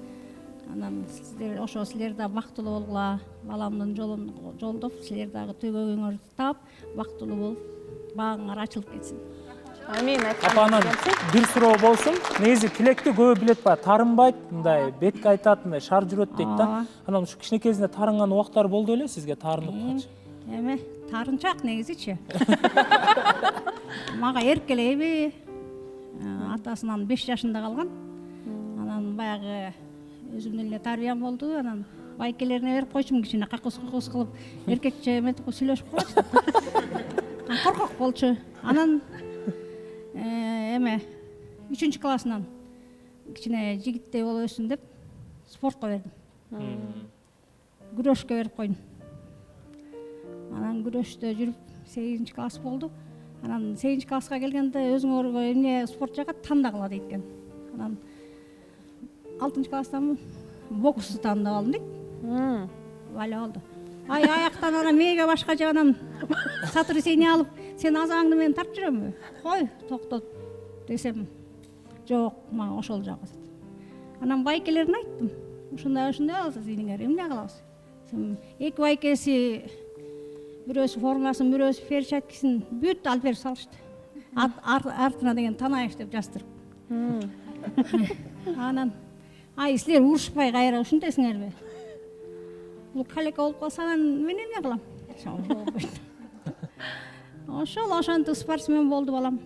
S8: Анан сиздер ошо силер да бактылуу болгула, баламдын жолун жолдоп, силер дагы төгөгүңөрдү таап, бактылуу болуп, багыңар ачылып кетсин.
S3: Амин.
S2: Апанан бир суроо болсун. Негизи тилекти көбү билет баягы тарынбайт, мындай бетке айтат, мындай шар жүрөт дейт да. Анан ушу кичинекейинде тарынган убактар болду беле сизге, тарынып калчу?
S8: Эме, тарынчак негизичи. Мага эркелейби, атасынан 5 жашында калган. Анан баягы өзүмдүн эле тарбиям болду. Анан байкелерине берип койчумун, кичине какус кылып, эркекче эметип сүйлөшүп койчу. Коркок болчу. Анан эме 3 классынан кичине жигиттей болуп өссүн деп спортко бердим. Күрөшкө берип койдум. Анан күрөштө жүрүп 8 класс болду. Анан 8 класска келгенде өзүңөргө эмне спорт жагат тандагыла дейт экен. Анан 6 класстан боксту тандап алдым дейт. Валя болду. Ай, аяктан анан мээге башка жагынан сотрясение алып, сен азаңды мен тартып жүрөмбү? Кой, токтот десем, жок, мага ошол жагат. Анан байкелерине айттым. Ушундай болсо силиңер эмне кылабыз? Эки байкеси бирөөсү формасын, бирөөсү перчаткисин бүт алып берип салышты. Артына деген Танаев деп жаздырып. Анан, ай, силер урушпай кайра ушунтесиңерби? Бул калека болуп калса, анан мен эмне кылам? Ошентип спортсмен болду балам.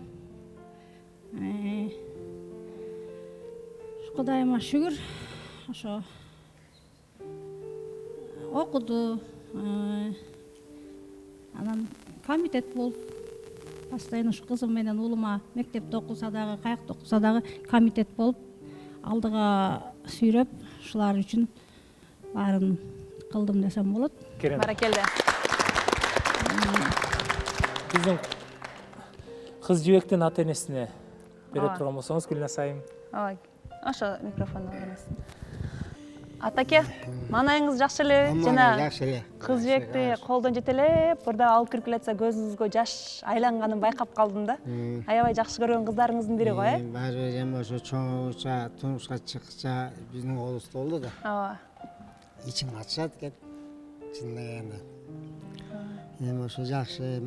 S8: Кудайыма шүгүр. Ошо окуду. Анан комитет болуп, постоянно ушу кызым менен улума мектепте окуса дагы, каякта окуса дагы комитет болуп, алдыга сүйрөп, ушулар үчүн баарын кылдым десем болот.
S2: Керемет.
S3: Баракелде.
S2: Биздин кыз жибектин ата энесине бере
S3: Ооба.
S2: турган болсоңуз, Гүлназ айым.
S3: Ой, ошо микрофонду алыңыз. Атаке, маанайыңыз жакшы эле жана
S5: жакшы эле.
S3: кыз жибекти колдон жетелеп, бурда алып кирип келатса көзүңүзгө жаш айланганын байкап калдым да. Аябай жакшы көргөн кыздарыңыздын бири го,
S5: Баары эми ошо чоңуйча, турмушка чыкча биздин колубузда болду да.
S3: Ооба.
S5: Ичим ачышат экен. Чындаганда. Эми ошо жакшы,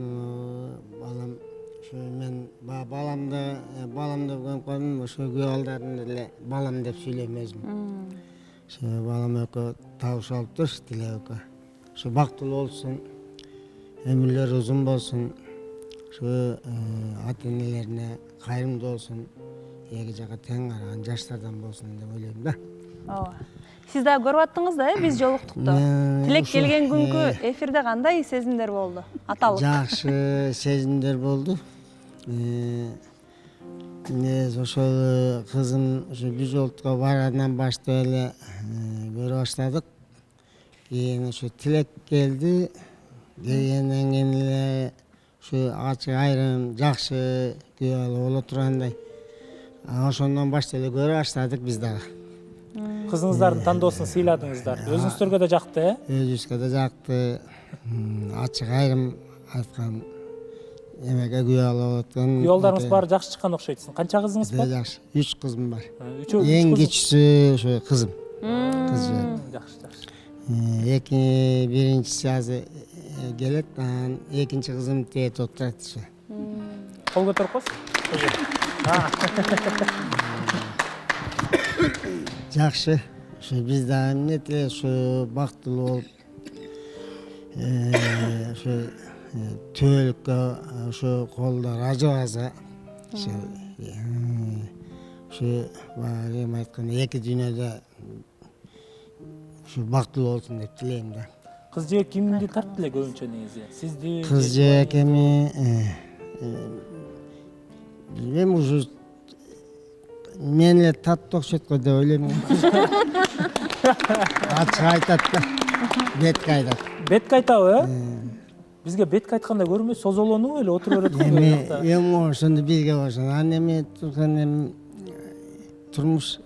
S5: балам ошо мен баламды көмүп койдум, ошо күйөө балдарын эле балам деп сүйлөйм өзүм. Ошо балам экөө табышалыптыр, тилек экөө. Ошо бактылуу болсун, өмүрлөрү узун болсун, ошо ата энелерине кайрымдуу болсун, эки жака тең караган жаштардан болсун деп ойлойм да.
S3: Ооба. Сиз дагы көрүп аттыңыз да, биз жолуктукту. Тилек келген күнкү эфирде кандай сезимдер болду? Аталык.
S5: Жакшы сезимдер болду. Ошол кызым ошо биз жолуктукка баргандан баштап эле көрө баштадык. Кийин ошо тилек келди. Келгенден кийин эле ошо ачык айрым жакшы күйөө бала боло тургандай. Ошондон баштап эле көрө баштадык биз дагы.
S2: Кызыңыздардын тандоосун сыйладыңыздар. Өзүңүздөргө да жакты,
S5: Өзүбүзгө да жакты. Ачык айрым айткан эмеге күйөө бала болот экен.
S2: Күйөө балдарыңыз баары жакшы чыккан окшойт. Канча кызыңыз бар?
S5: Жакшы. 3 кызым бар.
S2: Үчөө
S5: Эң кичүүсү ошо кызым. Кыз жибек.
S2: жакшы, жакшы.
S5: Биринчиси азыр келет, анан экинчи кызым тээт отурат ошо.
S2: Кол көтөрүп койсуң.
S5: Жакшы. Ошо биз дагы эмнет эле ошо бактылуу болуп, ошо төөлүккө ошо колдор ажыбаса, ошо баягы эми айткандай эки дүйнөдө ушу бактылуу болсун деп тилейм да.
S2: Кыз жибек кимди тартты эле көбүнчө негизи? Сизди?
S5: Кыз жибек эми билбейм, ушу мен эле тартты окшойт го деп ойлойм. Ачык айтат да. Бетке айтат.
S2: Бетке айтабы? Бизге бетке айтканда көрүнбөй, созолонуп эле отура берет.
S5: Эми ошондо бизге ошондо анан эми турган эми турмуш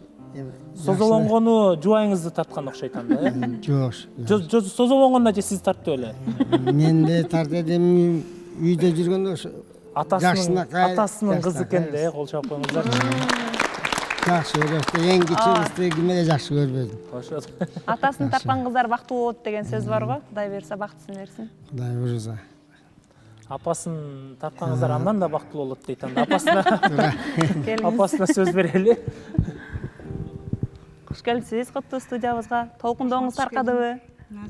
S2: Созолонгону жубайыңызды тарткан окшойт анда, э?
S5: Жок.
S2: Созолонгондо же сиз тарттып эле?
S5: Мен де тартып эми үйдө жүргөндө ошо
S2: Атасынын кызы экен да, кол чаап коюңуздар.
S5: жакшы көрөт. Эң кичүүбүздү ким эле жакшы көрбөдүм.
S2: Ошо.
S3: Атасын тапкан кыздар бактылуу болот деген сөз бар го. Кудай берсе бактысын берсин.
S5: Кудай буйруса.
S2: Апасын тапкан кыздар андан да бактылуу болот дейт анда. Апасына сөз берели.
S3: Куш келипсиз Котту студиябызга. Толкундооңуз таркадыбы?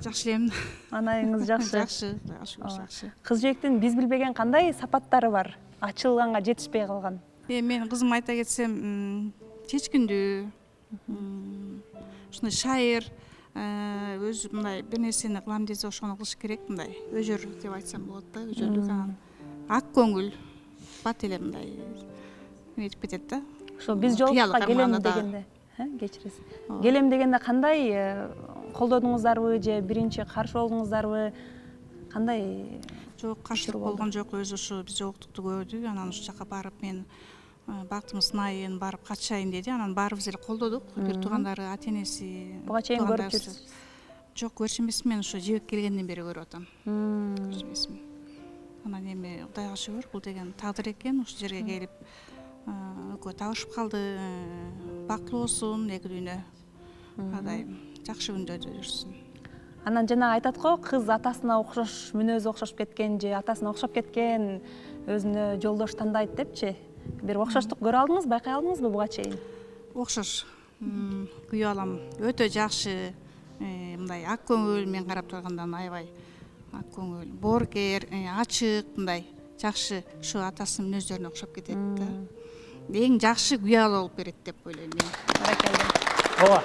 S7: Жакшы элем.
S3: Маанайыңыз жакшы.
S7: Жакшы.
S3: Кыз жибектин биз билбеген кандай сапаттары бар? Ачылганга жетишпей калган.
S7: Мен кызым айта кетсем, чечкиндүү, ушундай шайыр, өзү мындай бир нерсени кылам десе ошону кылыш керек, мындай өжөр деп айтсам болот да, өжөрлүк анан. Ак көңүл, бат эле мындай нетип кетет да.
S3: Ошо биз жолукка келем дегенде, кечиресиз. Келем дегенде кандай колдодуңуздарбы же биринчи каршы болдуңуздарбы? Кандай?
S7: Жок, каршылык болгон жок, өзү ошо биз жолуктукту көрдү, анан ушул жака барып мен бактымды сынайын, барып катышайын деди. Анан баарыбыз эле колдодук. Бир туугандары, ата энеси.
S3: Буга чейин көрүп жүрсүз?
S7: Жок, көрчү эмесмин. Мен ошо жибек келгенден бери көрүп атам. Көрчү эмесмин. Анан эми Кудайга шүгүр, бул деген тагдыр экен. Ушул жерге келип экөө табышып калды. Бактылуу болсун, эки дүйнө. Кудай жакшы күндөрдө жүрсүн.
S3: Анан жана айтат го, кыз атасына окшош, мүнөзү окшошуп кеткен же атасына окшоп кеткен, өзүнө жолдош тандайт депчи. Бир окшоштук көрө алдыңыз, байкай алдыңызбы буга чейин?
S7: Окшош. Күйөө балам өтө жакшы, мындай ак көңүл, мен карап тургандан аябай ак көңүл, боорукер, ачык, мындай жакшы, ушу атасынын мүнөздөрүнө окшоп кетет да. Эң жакшы күйөө бала болуп берет деп ойлойм мен.
S3: Баракалла.
S2: Ооба.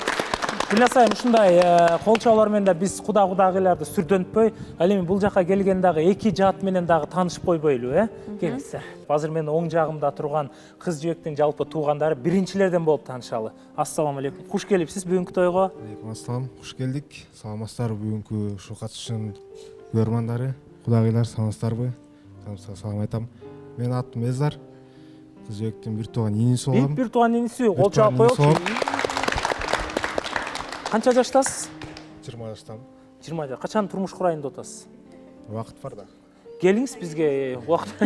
S2: Гүлназ айым, ушундай кол чабуулар менен да биз кудагыйларды сүрдөнтпөй, ал эми бул жака келген дагы эки жаат менен дагы таанышып койбойлу, келиңиздер. Азыр менин оң жагымда турган кыз жибектин жалпы туугандары биринчилерден болуп таанышалы. Ассаламу алейкум. Куш келипсиз бүгүнкү тойго.
S9: Алейкум ассалам. Куш келдик. Саламатсыздарбы бүгүнкү ушу катышуучунун көрөрмандары, кудагыйлар, саламатсыздарбы? Салам айтам. Менин атым Эзар. Кыз жибектин бир тууган иниси болом.
S2: Бир тууган иниси, кол чабып коелучу. Канча жаштасыз?
S9: 20 жаштамын.
S2: 20 жаш. Качан турмуш курайын деп атасыз?
S9: Убакыт бар да.
S2: Келиңиз бизге убакыт.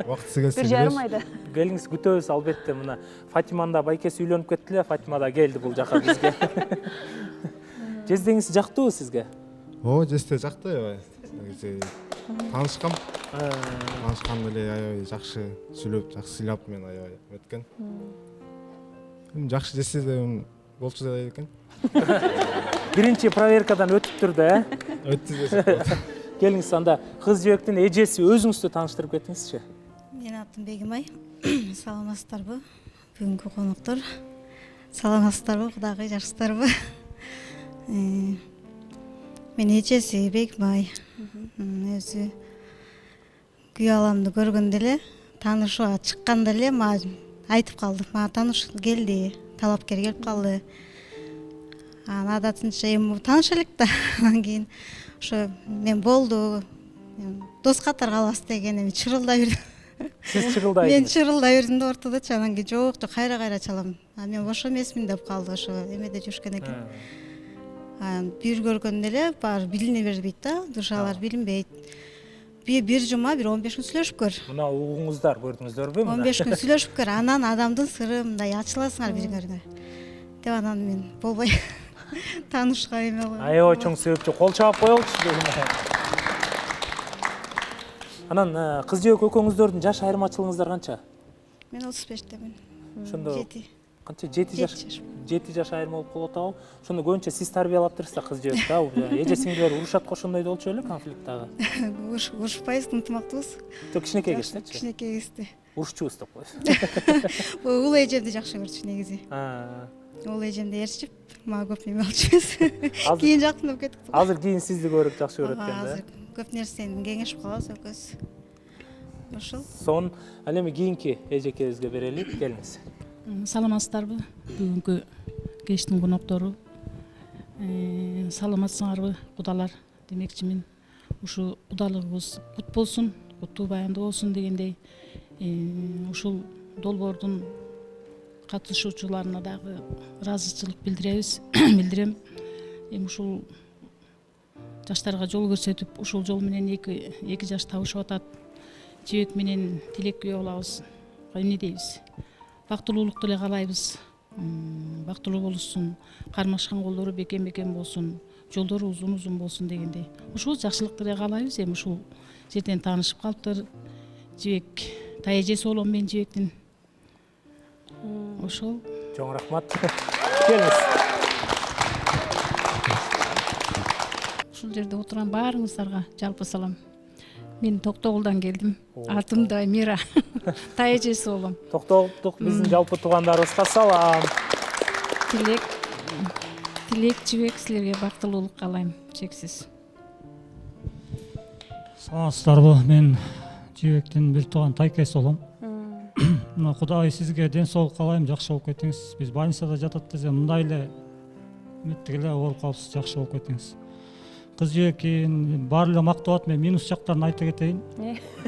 S9: Убактысы келсе.
S3: 1,5 айда.
S2: Келиңиз, күтөбүз албетте. Мына Фатиманын да байкеси үйлөнүп кетти эле, Фатима да келди бул жака бизге. Жездеңиз жактыбы сизге?
S9: О, жесте жакты аябай. Таанышкам. Таанышканда эле аябай жакшы сүйлөп, жакшы сыйлап мен аябай өткөн. Жакшы жесе да болчу да экен.
S2: Биринчи проверкадан өтүптүр да,
S9: Өттү десе.
S2: Келиңиз, анда кыз жибектин эжеси өзүңүздү тааныштырып кетиңизчи.
S10: Менин атым Бегимай. Саламатсыздарбы? Бүгүнкү коноктор. Саламатсыздарбы? Кудагый жакшысыздарбы? Мен эжеси Бегимай. Өзү күйөө аламды көргөндө эле, таанышууга чыкканда эле мага айтып калды. Мага тааныш келди, талапкер келип калды. Адатынча эми тааныш элек да. Анан кийин ошо мен болду. Дос катары калабыз деген эми чырылдай бирдим.
S2: Сиз чырылдай.
S10: Мен чырылдай бирдим да ортодочу. Анан кийин жок, кайра чалам. Мен бош эмесмин деп калды, ошо эмеде жүрүшкөн экен. Бир көргөндө эле баары билине бербейт да, душалар билинбейт. Бир жума, бир 15 күн сүйлөшүп көр.
S2: Мына угуңуздар, көрдүңүздөрбү?
S10: 15 күн сүйлөшүп көр, анан адамдын сыры мындай ачыласыңар бири-бириңе. Деп анан мен болбой таанышка эме кылып.
S2: Аябай чоң себепчи, кол чабып коелучу. Анан кыз жибек экөөңүздөрдүн жаш айырмачылыгыңыздар канча?
S10: Мен 35-темин.
S2: Ошондо
S10: 7.
S2: Канча 7 жаш? 7 жаш айырма болуп калып атабы? Ошондо көбүнчө сиз тарбиялаптырсыз кыз жибек да, эже сиңдилер урушат го ошондой болчу эле конфликт дагы.
S10: Урушпайбыз, ынтымактуубуз.
S2: Жок, кичинекей кездечи.
S10: Кичинекей кезде.
S2: Урушчубуз деп коесуз.
S10: Бул эжемди жакшы көрчү негизи. Ол эжемди ээрчип, мага көп неме алчубуз. Кийин жакындап кеттик.
S2: Азыр кийин сизди көрүп жакшы көрөт экен да.
S10: Азыр көп нерсени кеңешип калабыз экөөбүз. Ошол.
S2: Сон, ал эми кийинки эжекебизге берели, келиңиз.
S11: Саламатсыздарбы? Бүгүнкү кештин коноктору. Саламатсыңарбы, кудалар демекчимин. Ушу кудалыгыбыз кут болсун, куттуу баяндуу болсун дегендей. Ушул долбоордун катышуучуларына дагы ыраазычылык билдирем. Эми ушул жаштарга жол көрсөтүп, ушул жол менен эки жаш табышып атат. Жибек менен Тилек күйөө болобуз. Эмне дейбиз? Бактылуулукту эле каалайбыз. Бактылуу болушсун, кармашкан колдору бекем болсун, жолдору узун болсун дегендей. Ушул жакшылыкты эле каалайбыз. Эми ушул жерден таанышып калыптыр. Жибек тайэжеси болом мен Жибектин. Ошол.
S2: Чоң рахмат. Келиңиз.
S11: Ушул жерде отурган баарыңыздарга жалпы салам. Мен Токтогулдан келдим. Атым да Мира. Тайэжеси болом.
S2: Токтогулдук биздин жалпы туугандарыбызга салам.
S11: Тилек Жибек, силерге бактылуулук каалайм, чексиз.
S12: Саламатсыздарбы? Мен Жибектин бир тууган тайкеси болом. Мына Кудай сизге ден соолук каалайм, жакшы болуп кетиңиз. Биз больницада жатат десем, мындай эле эметтик эле ооруп калыпсыз, жакшы болуп кетиңиз. Кыз жибекин баары эле мактап атат, мен минус жактарын айта кетейин.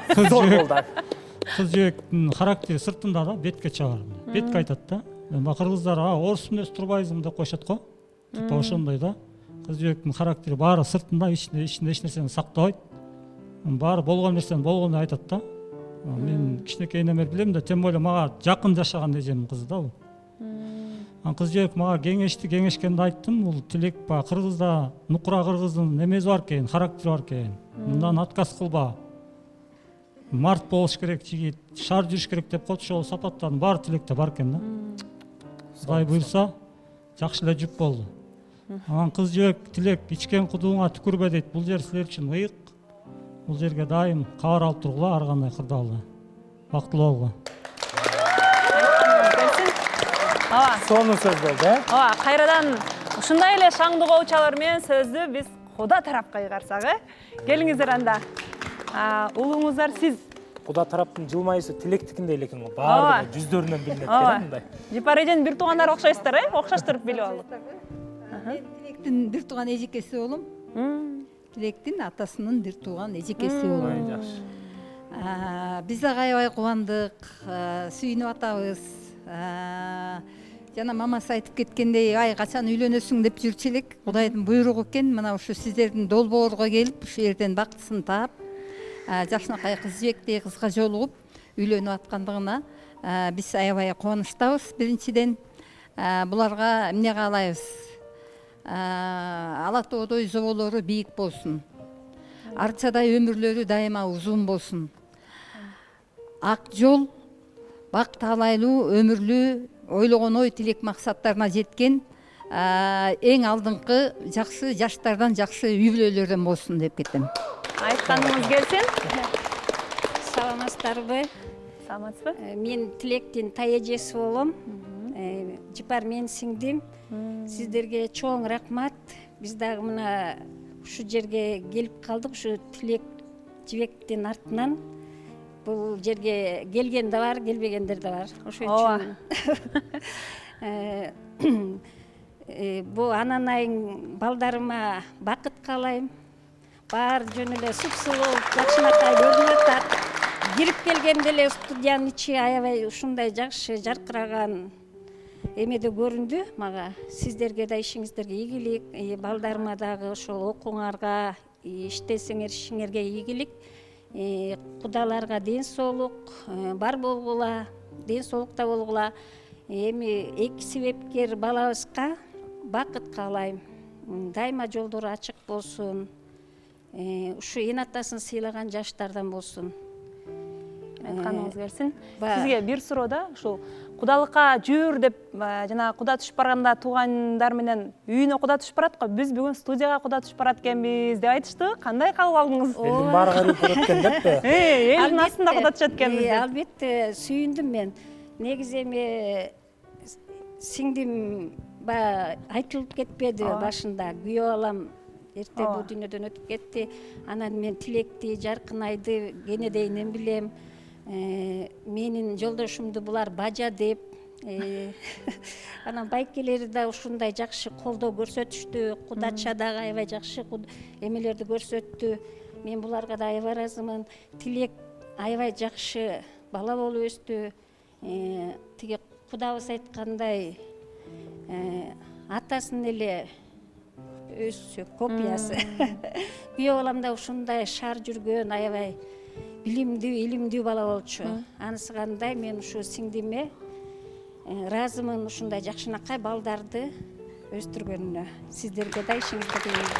S12: Кыз жибектин характери сыртында да бетке чабар. Бетке айтат да. Кыргыздар орус эмес турбайсың деп коюшат го. Типа ошондой да. Кыз жибектин характери баары сыртында, ичинде эч нерсени сактабайт. Баары болгон нерсени болгондой айтат да. Мен кичинекей немер билем да, тем более мага жакын жашаган эжемдин кызы да бул. Кыз жибек мага кеңешкенде айттым, бул Тилек ба Кыргызда нукура кыргыздын немеси бар экен, характери бар экен. Мындан отказ кылба. Март болуш керек, жигит, шаар жүрүш керек деп кочу, ошол сапаттардын баары Тилекте бар экен да. Кудай буйрса, жакшы эле жүп болду. Кыз жибек, Тилек, ичкен кудууңа түкүрбө дейт. Бул жер силер үчүн ыйык. Бул жерге дайым кабар алып тургула, ар кандай кырдаалда. Бактылуу болгула.
S3: Ооба.
S2: Сонун сөз болду,
S3: Ооба, кайрадан Ушундай эле шаңдуу коучалар менен сөздү биз Куда тарапка кайгарсак, келиңиздер анда. Улуңуздар сиз
S2: Куда тараптын жылмайысы тилектикиндей экен го. Баардыгы жүздөрүнөн билинет мындай.
S3: Жипар эженин бир туугандары окшойсуздар, окшоштуруп билип алдык.
S13: Мен Тилектин бир тууган эжекеси болом. Тилектин атасынын бир тууган эжекеси болом.
S2: Жакшы.
S13: Биз дагы аябай кубандык, сүйүнүп атабыз. Жана мамасы айтып кеткендей, качан үйлөнөсүң деп жүрчү элек. Кудайдын буйругу экен. Мына ушу сиздердин долбоорго келип, ушу жерден бактысын таап, жакшынакай кыз жибектей кызга жолугуп, үйлөнүп аткандыгына биз аябай кубанычтабыз. Биринчиден, буларга эмне каалайбыз? Ала тоодой зоболору бийик болсун. Арчадай өмүрлөрү дайыма узун болсун. Ак жол, бак таалайлуу, өмүрлүү, ойлогон ой тилек максаттарына жеткен эң алдыңкы жакшы жаштардан, жакшы үй бүлөлөрдөн болсун деп кетем.
S3: Айтканыңыз келсин.
S14: Саламатсыздарбы?
S3: Саламатсызбы?
S14: Мен Тилектин тай эжеси болом. Жипар мен сиңдим. Сиздерге чоң рахмат. Биз дагы мына ушу жерге келип калдык, ушу Тилек жибектин артынан. Бул жерге келген да бар, келбегендер да бар. Ошо үчүн бу анан айың балдарыма бакыт каалайм. Бар жөн эле суп-сулуу, жакшынакай көрүнүп атат. Кирип келгенде эле студиянын ичи аябай ушундай жакшы жаркыраган эмеде көрүндү мага. Сиздерге да ишиңиздерге ийгилик, балдарыма дагы ошол окууңарга, иштесеңер ишиңерге ийгилик. Кудаларга ден соолук бар болгула, ден соолукта болгула. Эми эки себепкер балабызга бакыт каалайм. Дайыма жолдору ачык болсун. Ушу эн атасын сыйлаган жаштардан болсун.
S3: Айтканыңыз келсин. Сизге бир суроо да, ушул кудалыкка жүр деп жана куда түшүп барганда туугандар менен үйүнө куда түшүп барат го. Биз бүгүн студияга куда түшүп барат экенбиз деп айтышты. Кандай кабыл алдыңыз?
S2: Элдин баары карып көрөт экен деппи?
S3: Элдин астында куда түшөт экенбиз деп.
S14: Албетте сүйүндүм мен. Негизи эми сиңдим айтылып кетпеди башында. Күйөө балам эрте бул дүйнөдөн өтүп кетти. Анан мен Тилекти, Жаркынайды кенедейинен билем. Менин жолдошумду булар бажа деп. Анан байкелери да ушундай жакшы колдоо көрсөтүштү. Кудача дагы аябай жакшы эмелерди көрсөттү. Мен буларга да аябай ыраазымын. Тилек аябай жакшы бала болуп өстү. Тиги кудабыз айткандай атасын эле өссө копиясы. Күйөө балам да ушундай шаар жүргөн аябай билимдүү, илимдүү бала болчу. Анысы кандай, мен ушу сиңдиме ыраазымын ушундай жакшынакай балдарды өстүргөнүнө. Сиздерге да ишиңизде тийгилик.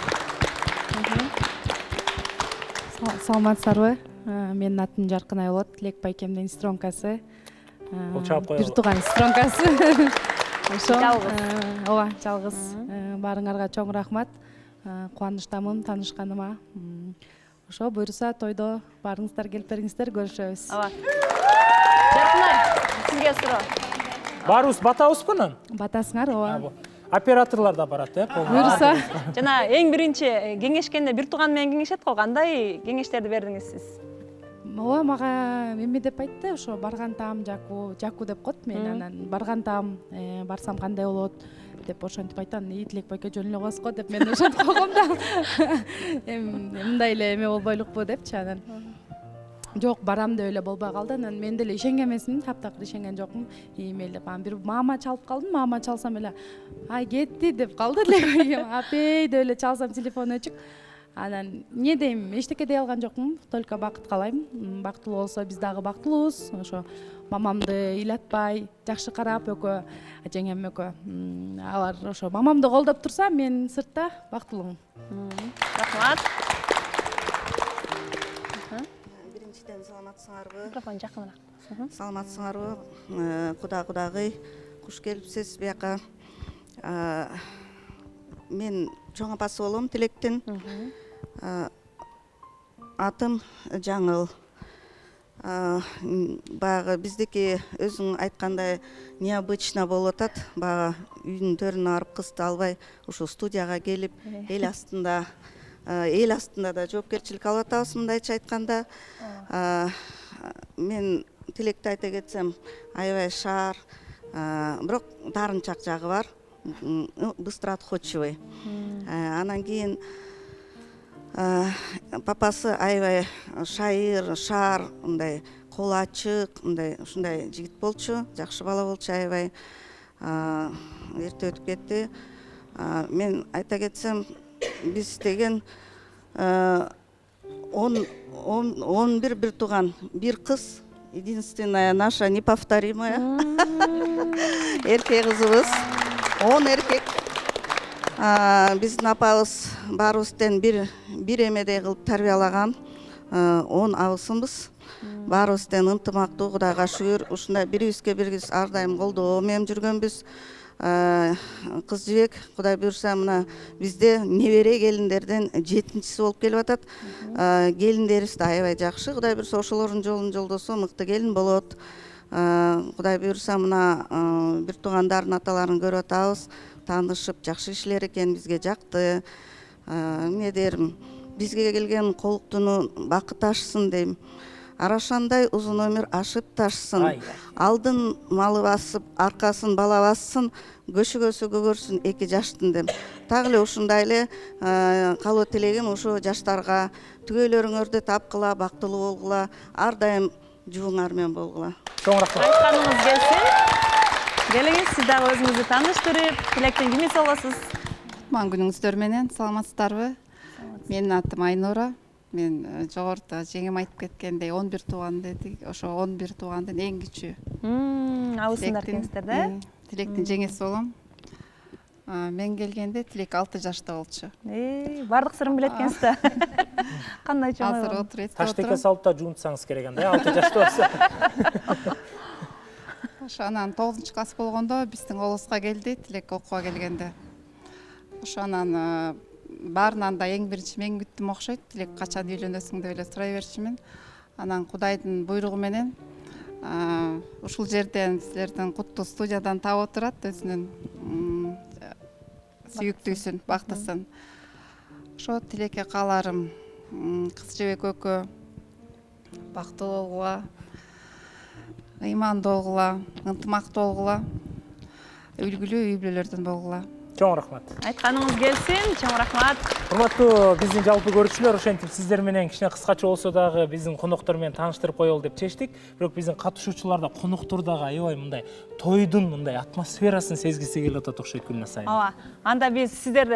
S15: Саламатсыздарбы? Менин атым Жаркынай болот. Тилек байкемдин сестренкасы.
S2: Бул чаап коелу.
S15: Бир тууган сестренкасы. Ооба, жалгыз. Баарыңарга чоң рахмат. Кубанычтамын таанышканыма. Ошо буйруса тойдо баарыңыздар келип бериңиздер, көрүшөбүз.
S3: Жаркынай, сизге суроо.
S2: Баарыбыз батабызбы анан?
S15: Батасыңар, ооба.
S2: Операторлор да барат,
S15: Буйруса.
S3: Жана эң биринчи кеңешкенде бир тууган менен кеңешет го. Кандай кеңештерди бердиңиз сиз?
S15: Ооба, мага эме деп айтты, ошо барган таам жаку деп коет. Мен анан барган таам барсам кандай болот деп ошентип айтам. Тилек байке жөн эле коесуз го деп мен ошентип койгом да. Мындай эле эме болбойлукпу депчи анан. Жок, барам деп эле болбой калды. Анан мен деле ишенген эмесмин, таптакыр ишенген жокмун. Эмел деп анан бир мама чалып калдым. Мама чалсам эле ай кетти деп калды эле. Апей деп эле чалсам телефон өчүк. Анан эмне дейм, эчтеке дей алган жокмун, только бакыт каалайм. Бактылуу болсо биз дагы бактылуубуз. Ошо мамамды ыйлатпай, жакшы карап экөө, жеңем экөө. Алар ошо мамамды колдоп турса, мен сыртта бактылуумун.
S3: Рахмат.
S16: Биринчиден саламатсыңарбы?
S3: Микрофон жакыныраак.
S16: Саламатсыңарбы? Кудагый, куш келипсиз бияка. Мен чоң апасы болом Тилектин. Атым Жаңыл. Баягы биздики өзүң айткандай необычно болуп атат. Баягы үйдүн төрүнө барып кызды албай ушул студияга келип эл астында да жоопкерчилик алып атабыз. Мындайча айтканда, мен тилекти айта кетсем, аябай шаар, бирок дарынчак жагы бар. Быстро отходчивый. Анан кийин папасы аябай шайыр, шаар, мындай колу ачык, мындай ушундай жигит болчу, жакшы бала болчу, аябай эрте өтүп кетти. Мен айта кетсем, биз деген 11 бир тууган, бир кыз, единственная наша неповторимая эркек кызыбыз, 10 эркек. Биздин апабыз баарыбыз тең бир эмедей кылып тарбиялаган, 10 абысынбыз. Баарыбыз тең ынтымактуу, Кудайга шүгүр, ушундай бирибизге бирибиз ар дайым колдоо менен жүргөнбүз. Кыз жибек, Кудай буюрса, мына бизде небере келиндерден 7-чиси болуп келип атат. Келиндерибиз да аябай жакшы, Кудай буюрса ошолордун жолун жолдосо мыкты келин болот. Кудай буюрса, мына бир туугандардын аталарын көрүп атабыз, таанышып, жакшы кишилер экен, бизге жакты. Эмне дерим, бизге келген колуктуну бакыт ашсын дейм. Арашандай узун өмүр ашып ташсын. Алдын малы басып, аркасын бала бассын, көшөгөсү көгөрсүн 2 жаштын деп. Так эле ушундай эле калуу тилегим ушу жаштарга түгөйлөрүңөрдү тапкыла, бактылуу болгула, ар дайым жубуңар менен болгула.
S2: Чоң рахмат.
S3: Айтканыңыз келсин. Келиңиз, сиз дагы өзүңүздү тааныштырып, тилектен кимиз болосуз?
S17: Кутман күнүңүздөр менен, саламатсыздарбы? Менин атым Айнура. Мен жогоруда жеңем айтып кеткендей 11 тууган дедик. Ошо 11 туугандын эң кичүү.
S3: Абысындар экенсиздер да?
S17: Тилектин жеңеси болом. Мен келгенде Тилек 6 жашта болчу.
S3: Бардык сырын билет экенсиз да. Кандай чоң?
S17: Азыр отуруп
S2: Таштеке салып да жуунтсаңыз керек анда, 6 жашта болсо.
S17: Ошо анан 9-класс болгондо биздин колубузга келди, Тилек окууга келгенде. Ошо анан баарынан да эң биринчи мен күттүм окшойт. Тилек качан үйлөнөсүң деп эле сурай берчүмүн. Анан Кудайдын буйругу менен ушул жерден силердин куттуу студиядан таап отурат, өзүнүн сүйүктүүсүн, бактысын. Ошо Тилекке кааларым кыз жебек экөө бактылуу болгула, ыймандуу болгула, ынтымактуу болгула, үлгүлүү үй бүлөлөрдөн болгула.
S2: Чоң рахмат.
S3: Айтканыңыз келсин, чоң рахмат.
S2: Урматтуу биздин жалпы көрүүчүлөр, ошентип сиздер менен кичине кыскача болсо дагы биздин коноктор менен тааныштырып коелу деп чечтик. Бирок биздин катышуучулар да коноктор дагы аябай мындай тойдун мындай атмосферасын сезгиси келип атат окшойт күн сайын.
S3: Ооба. Анда биз сиздер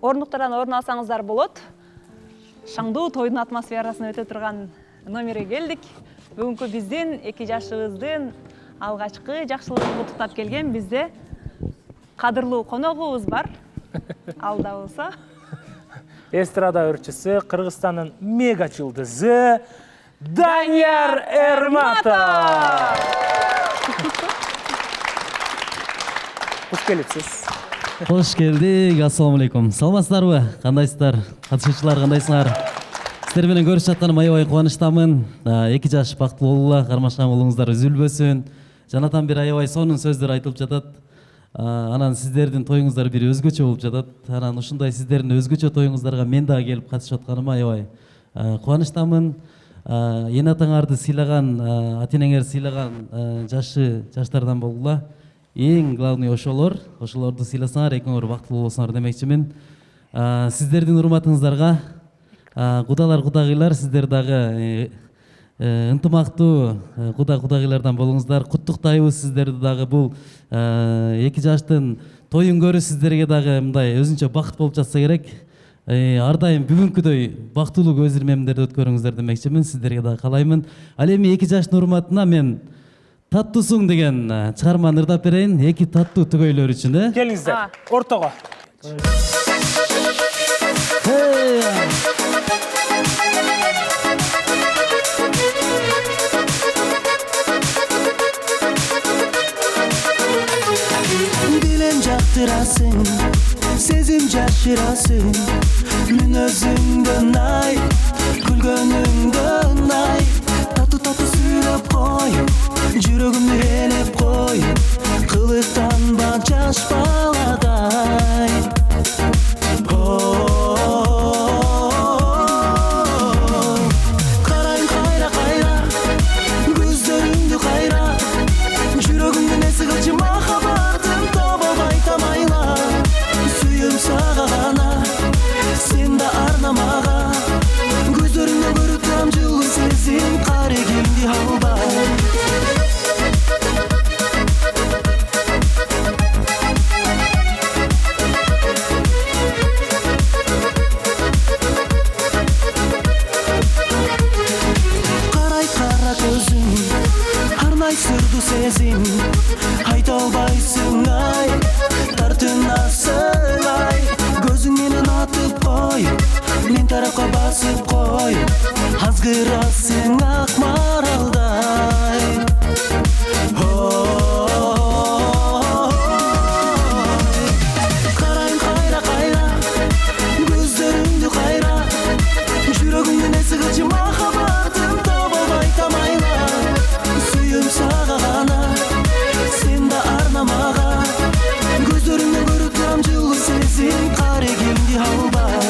S3: орнуктардан орун алсаңыздар болот. Шаңдуу тойдун атмосферасын өтө турган номерге келдик. Бүгүнкү биздин 2 жашыбыздын алгачкы жакшылыгын куттуктап келген бизде кадырлуу коногубуз бар. Алда болсо
S2: эстрада өрчүсү, Кыргызстандын мега жылдызы Данияр Эрматов. Куш келипсиз.
S18: Кош келдик. Ассаламу алейкум. Саламатсыздарбы? Кандайсыздар? Катышуучулар кандайсыңар? Сиздер менен көрүшүп атканыма аябай кубанычтамын. 2 жаш бактылуу болгула, кармашкан колуңуздар үзүлбөсүн. Жанатан бир аябай сонун сөздөр айтылып жатат. Анан сиздердин тоюңуздар бир өзгөчө болуп жатат. Анан ушундай сиздердин өзгөчө тоюңуздарга мен дагы келип катышып атканыма аябай кубанычтамын. Эне атаңарды сыйлаган, ата-энеңер сыйлаган жаштардан болгула. Эң главный ошолорду сыйласаңар, экөөңөр бактылуу болсоңор демекчимин. Сиздердин урматыңыздарга кудалар, кудагыйлар, сиздер дагы ынтымактуу кудагыйлардан болуңуздар. Куттуктайбыз сиздерди дагы. Бул 2 жаштын тоюн көрүү сиздерге дагы мындай өзүнчө бакыт болуп жатса керек. Ар дайым бүгүнкүдөй бактылуу көз ирмемдерди өткөрүңүздөр демекчимин. Сиздерге дагы каалаймын. Ал эми 2 жаштын урматына мен Таттуусуң деген чыгарманы ырдап берейин. 2 таттуу түгөйлөр үчүн.
S2: Келиңиздер, ортого.
S1: Билен жактырасың, сезим жашырасың, мүнөзүңдөн ай, күлгөнүңдөн ай, тату тату кайсырдуу сезим айта албайсың ай тартынасың ай көзүң менен атып кой мен тарапка басып кой азгырасың ак маралдай карайм кайра кайра көздөрүңдү кайра жүрөгүмдүн эси кылчы махаббатым таба албай тамайла сүйүм сага гана сен да арна мага көздөрүңдөн көрүп турам жылуу сезим карегимди албай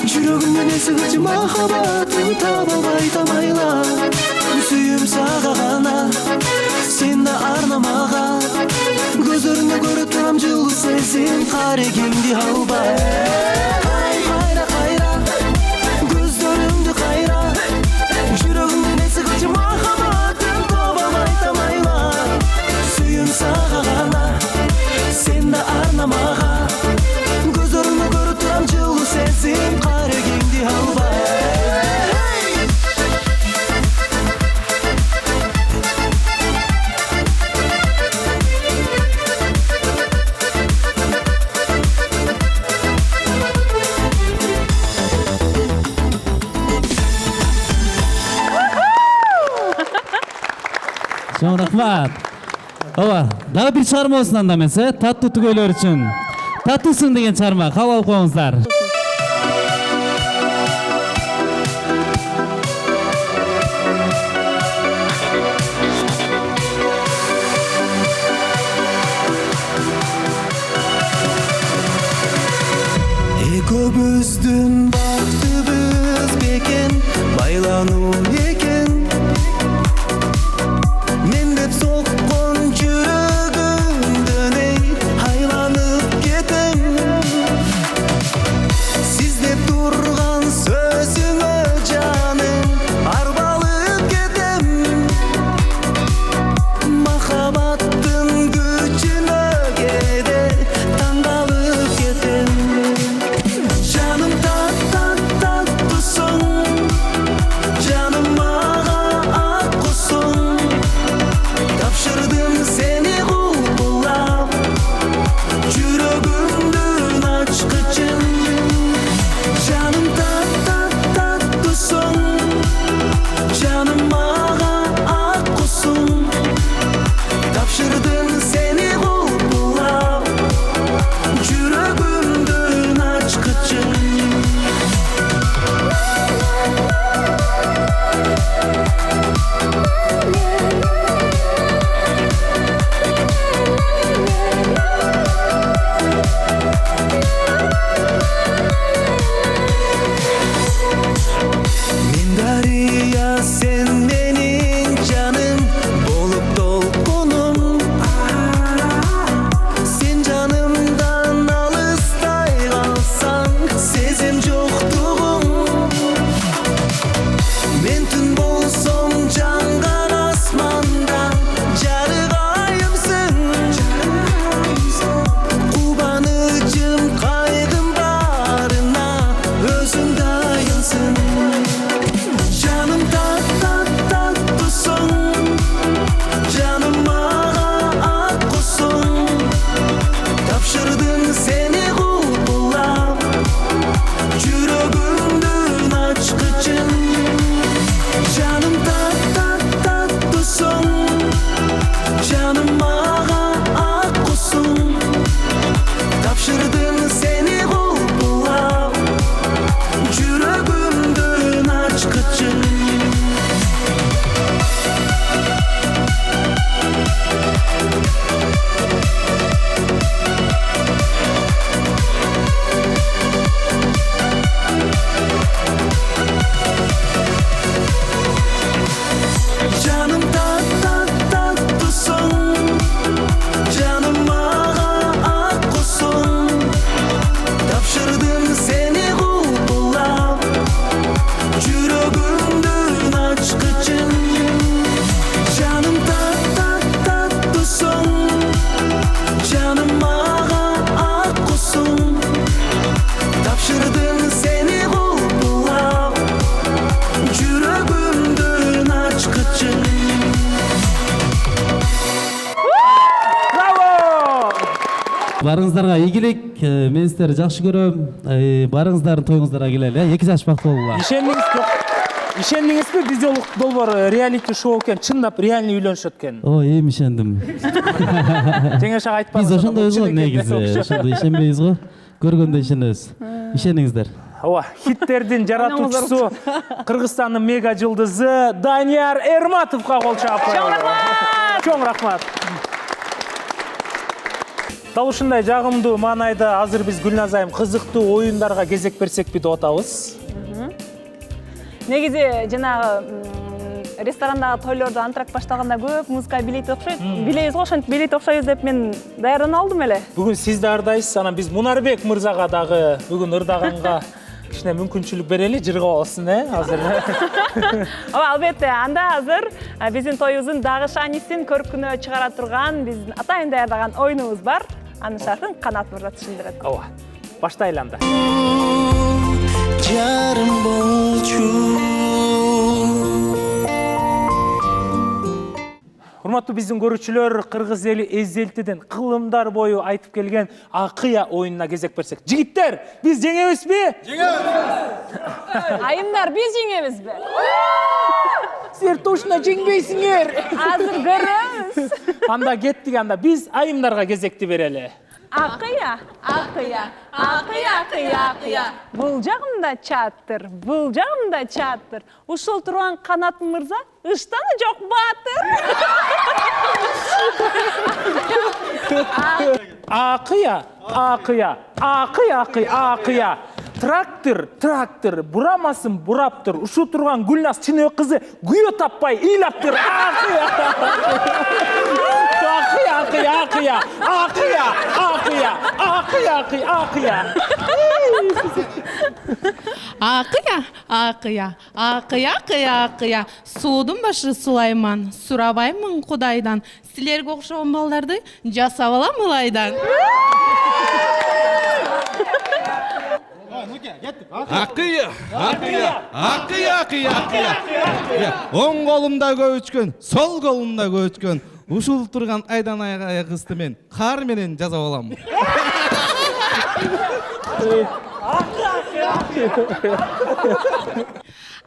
S1: жүрөгүмдүн эси кылчы махаббатым таба албай тамайла сүйүм сага гана сен да арна мага көздөрүңдө көрүп турам жылуу сезим карегимди албай кайра кайра көздөрүңдү кайра жүрөгүмдүн эси кылчы махаббатым таба албай тамайла сүйүм сага гана сен да арна мага көздөрүңдө көрүп турам жылуу сезим карегимди албай
S18: Чоң рахмат. Ооба, дагы бир чыгарма болсун анда эмес, таттуу түгөйлөр үчүн. Таттуусуң деген чыгарма, кабыл алып коюңуздар.
S1: Экөөбүздүн бактыбыз бекен байлануу экен мен деп соккон жүрөгүмдөн эй айланып кетем сиз деп турган сөзүңө жаным арбалып кетем махаббаттын күчүнө кээде таңдалып кетем жаным таттуусуң жаным
S18: Барыңыздарга ийгилик. Мен сиздерди жакшы көрөм. Барыңыздардын тоюңуздарга келели. 2 жаш бактылуу болуңар.
S2: Ишендиңизби биз жолук долбоор реалити шоу экен, чындап реальный үйлөнүшөт экен.
S18: Ой, ишендим.
S2: Жеңеш ага айтпадыңыз.
S18: Биз ошондойбуз го негизи. Ошондой ишенбейбиз го. Көргөндө ишенебиз. Ишениңиздер.
S2: Ооба, хиттердин жаратуучусу Кыргызстандын мега жылдызы Данияр Эрматовго кол чаап коелу. Чоң рахмат. Дал ушундай жагымдуу маанайда азыр биз Гүлназ айым кызыктуу оюндарга кезек берсекпи деп атабыз.
S3: Негизи жанагы ресторандагы тойлордо антракт башталганда көп музыка бийлейт окшойт. Бийлейбиз го, ошентип бийлейт окшойбуз деп мен даярданып алдым эле.
S2: Бүгүн сиз даярдайсыз, анан биз Мунарбек мырзага дагы бүгүн ырдаганга кичине мүмкүнчүлүк берели, жыргап алсын, азыр.
S3: Ооба, албетте, анда азыр биздин тоюбуздун дагы шанисин көркүнө чыгара турган биздин атайын даярдаган оюнубуз бар. Анын шартын Канат мырза түшүндүрөт.
S2: Ооба. Баштайлы анда.
S1: Жарым болчу.
S2: Урматтуу биздин көрүүчүлөр, кыргыз эли эзелтиден кылымдар бою айтып келген акыя оюнуна кезек берсек. Жигиттер, биз жеңебизби?
S3: Жеңебиз! Айымдар, биз жеңебизби?
S2: Силер точно жеңбейсиңер.
S3: Азыр көрөбүз.
S2: Анда кеттик, анда биз айымдарга кезекти берели.
S3: Акыя, акыя, акыя, акыя, акыя. Бул жагымда чатыр, бул жагымда чатыр. Ушул турган Канат мырза, ыштаны жок батыр.
S2: Акыя, акыя, акыя, акыя, акыя. Трактор, трактор, бурамасын бураптыр. Ушу турган Гүлназ Чыныбек кызы күйө таппай ыйлаптыр. Акыя, акыя, акыя, акыя, акыя, акыя, акыя, акыя.
S19: Акыя, акыя, акыя, акыя, акыя. Суудун башы Сулайман, сурабаймын Кудайдан. Силерге окшогон балдарды жасап алам ылайдан.
S20: Акыя, акыя, акыя, акыя, акыя. Оң колумда көчкөн, сол колумда көчкөн. Ушул турган айдан айга кызды мен кар менен жазап алам.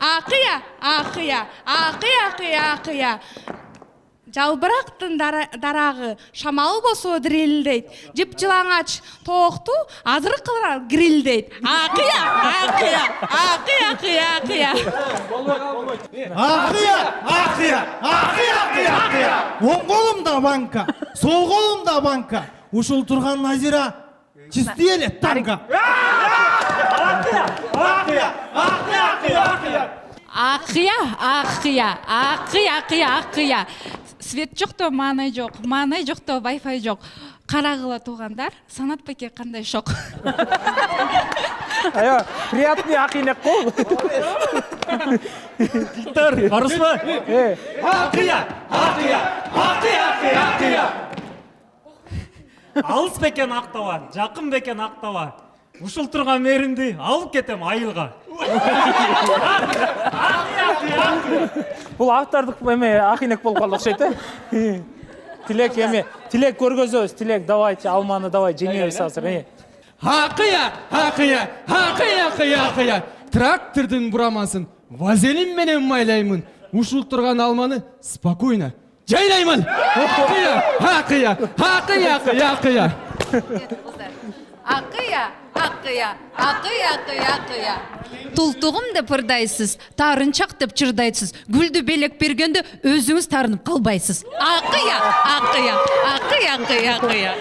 S19: Акыя, акыя, акыя, акыя, акыя. Жалбырактын дарагы шамал болсо дирилдейт. Жип жылаңач токту азыр кылар грилдейт. Акыя, акыя, акыя, акыя, акыя.
S20: Акыя, акыя, акыя, акыя, акыя. Оң колумда банка, сол колумда банка. Ушул турган Назира чисти эле танка. Акыя, акыя, акыя, акыя, акыя.
S19: Акыя, акыя, акыя, акыя, акыя. Свет жокто маанай жок, маанай жокто Wi-Fi жок. Карагыла туугандар, Санат Беке кандай шок.
S2: Айо, приятный акыйнек кол.
S12: Төр, барысмы?
S20: Акыя, акыя, акыя, акыя, акыя.
S12: Алыс бекен актаба, жакын бекен актаба. Ушул турган меримди алып кетем айылга.
S2: Бул актардык эме акыйнек болуп калды окшойт, Тилек эме, тилек көргөзөбүз, тилек давайте алманы давай жеңебиз азыр.
S20: Акыя, акыя, акыя, акыя, акыя. Трактордун бурамасын вазелин менен майлаймын. Ушул турган алманы спокойно жайлаймын. Акыя, акыя, акыя, акыя, акыя.
S21: Акыя, акыя, акыя, акыя, акыя. Тултугум деп ырдайсыз, тарынчак деп чырдайсыз. Гүлдү белек бергенде өзүңүз тарынып калбайсыз. Акыя, акыя, акыя, акыя, акыя.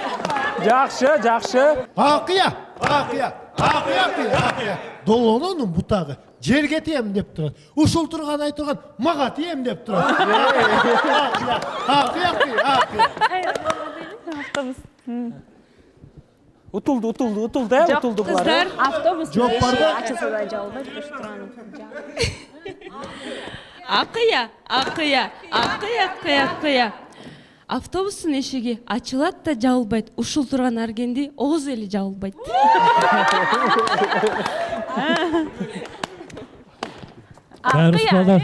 S2: Жакшы, жакшы.
S22: Акыя, акыя, акыя, акыя, акыя. Долононун бутагы жерге тием деп турат. Ушул турган айтылган мага тием деп турат. Акыя, акыя, акыя.
S3: Автобус.
S2: Утулду булар.
S3: Кыздар, автобус
S22: Жок барбы?
S3: ачылса да жабылбайт, көчүп турган.
S19: Акыя, акыя, акыя, акыя, акыя. Автобустун эшиги ачылат да жабылбайт. Ушул турган аргенди Оз эли жабылбайт.
S12: Акыя.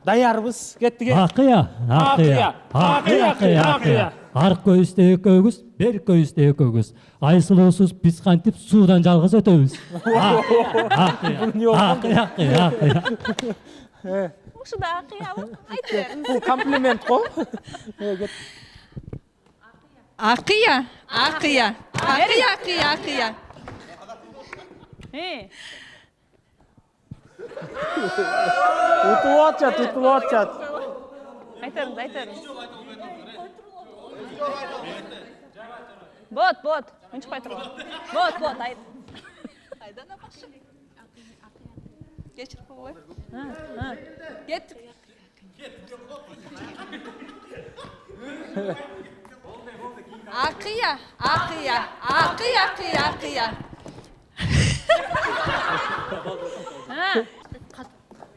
S2: Даярбыз, кеттик.
S12: Акыя, акыя, акыя, акыя, акыя. арк көйүстө экөөбүз, бер көйүстө экөөбүз. Айсылуусуз биз кантип суудан жалгыз өтөбүз.
S3: Ушуда акыябы? Айт бериңиз.
S2: Бул комплимент го.
S21: Акыя, акыя, акыя, акыя, акыя.
S2: Утулуп атышат.
S3: Айтарыңыз. Бот. Унчукпай турган. Бот, айт. Кайдан апакшы? Кечирип койгой. Кеттик.
S21: Акыя.